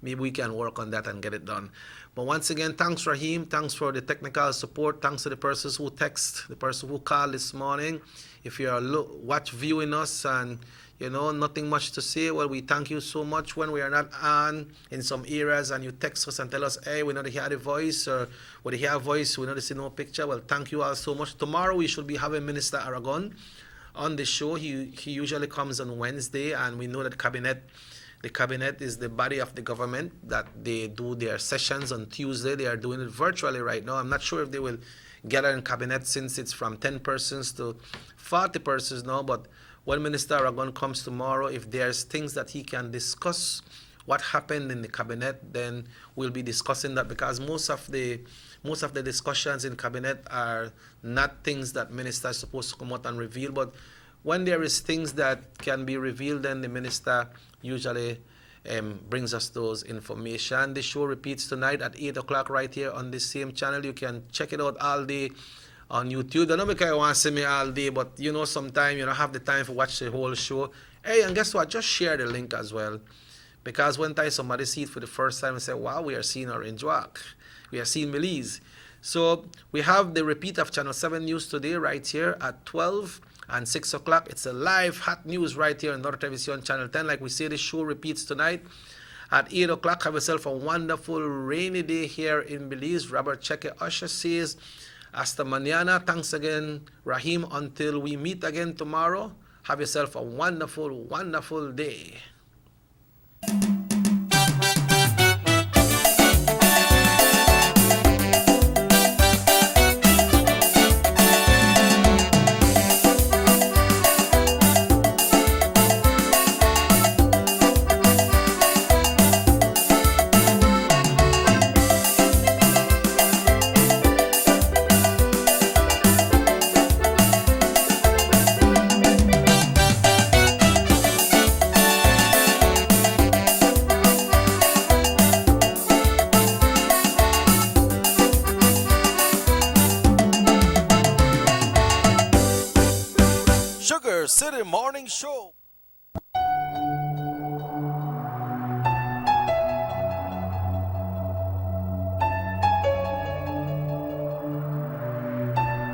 Maybe we can work on that and get it done. But once again, thanks Raheem, thanks for the technical support, thanks to the persons who text, the person who called this morning. If you are viewing us and nothing much to say, well, we thank you so much. When we are not on in some areas and you text us and tell us, hey, we know to hear the voice, or we hear a voice, we know to see no picture, well, thank you all so much. Tomorrow we should be having Minister Aragon on the show. He usually comes on Wednesday, and we know that the cabinet is the body of the government, that they do their sessions on Tuesday. They are doing it virtually right now. I'm not sure if they will gather in cabinet, since it's from 10 persons to 40 persons now, but when Minister Aragon comes tomorrow, if there's things that he can discuss what happened in the cabinet, then we'll be discussing that, because most of the discussions in cabinet are not things that minister is supposed to come out and reveal. But when there is things that can be revealed, then the minister usually brings us those information. The show repeats tonight at 8 o'clock right here on this same channel. You can check it out all day on YouTube. I know because you want to see me all day, but sometimes you don't have the time to watch the whole show. Hey, and guess what? Just share the link as well. Because when somebody see it for the first time and say, wow, we are seeing Orange Walk. We are seeing Belize. So we have the repeat of Channel 7 News today right here at 12 and 6 o'clock. It's a live hot news right here on North Television Channel 10. Like we say, the show repeats tonight at 8 o'clock. Have yourself a wonderful rainy day here in Belize. Robert Cheque Usher says, hasta mañana. Thanks again, Raheem. Until we meet again tomorrow, have yourself a wonderful, wonderful day. SugarCity Morning Show.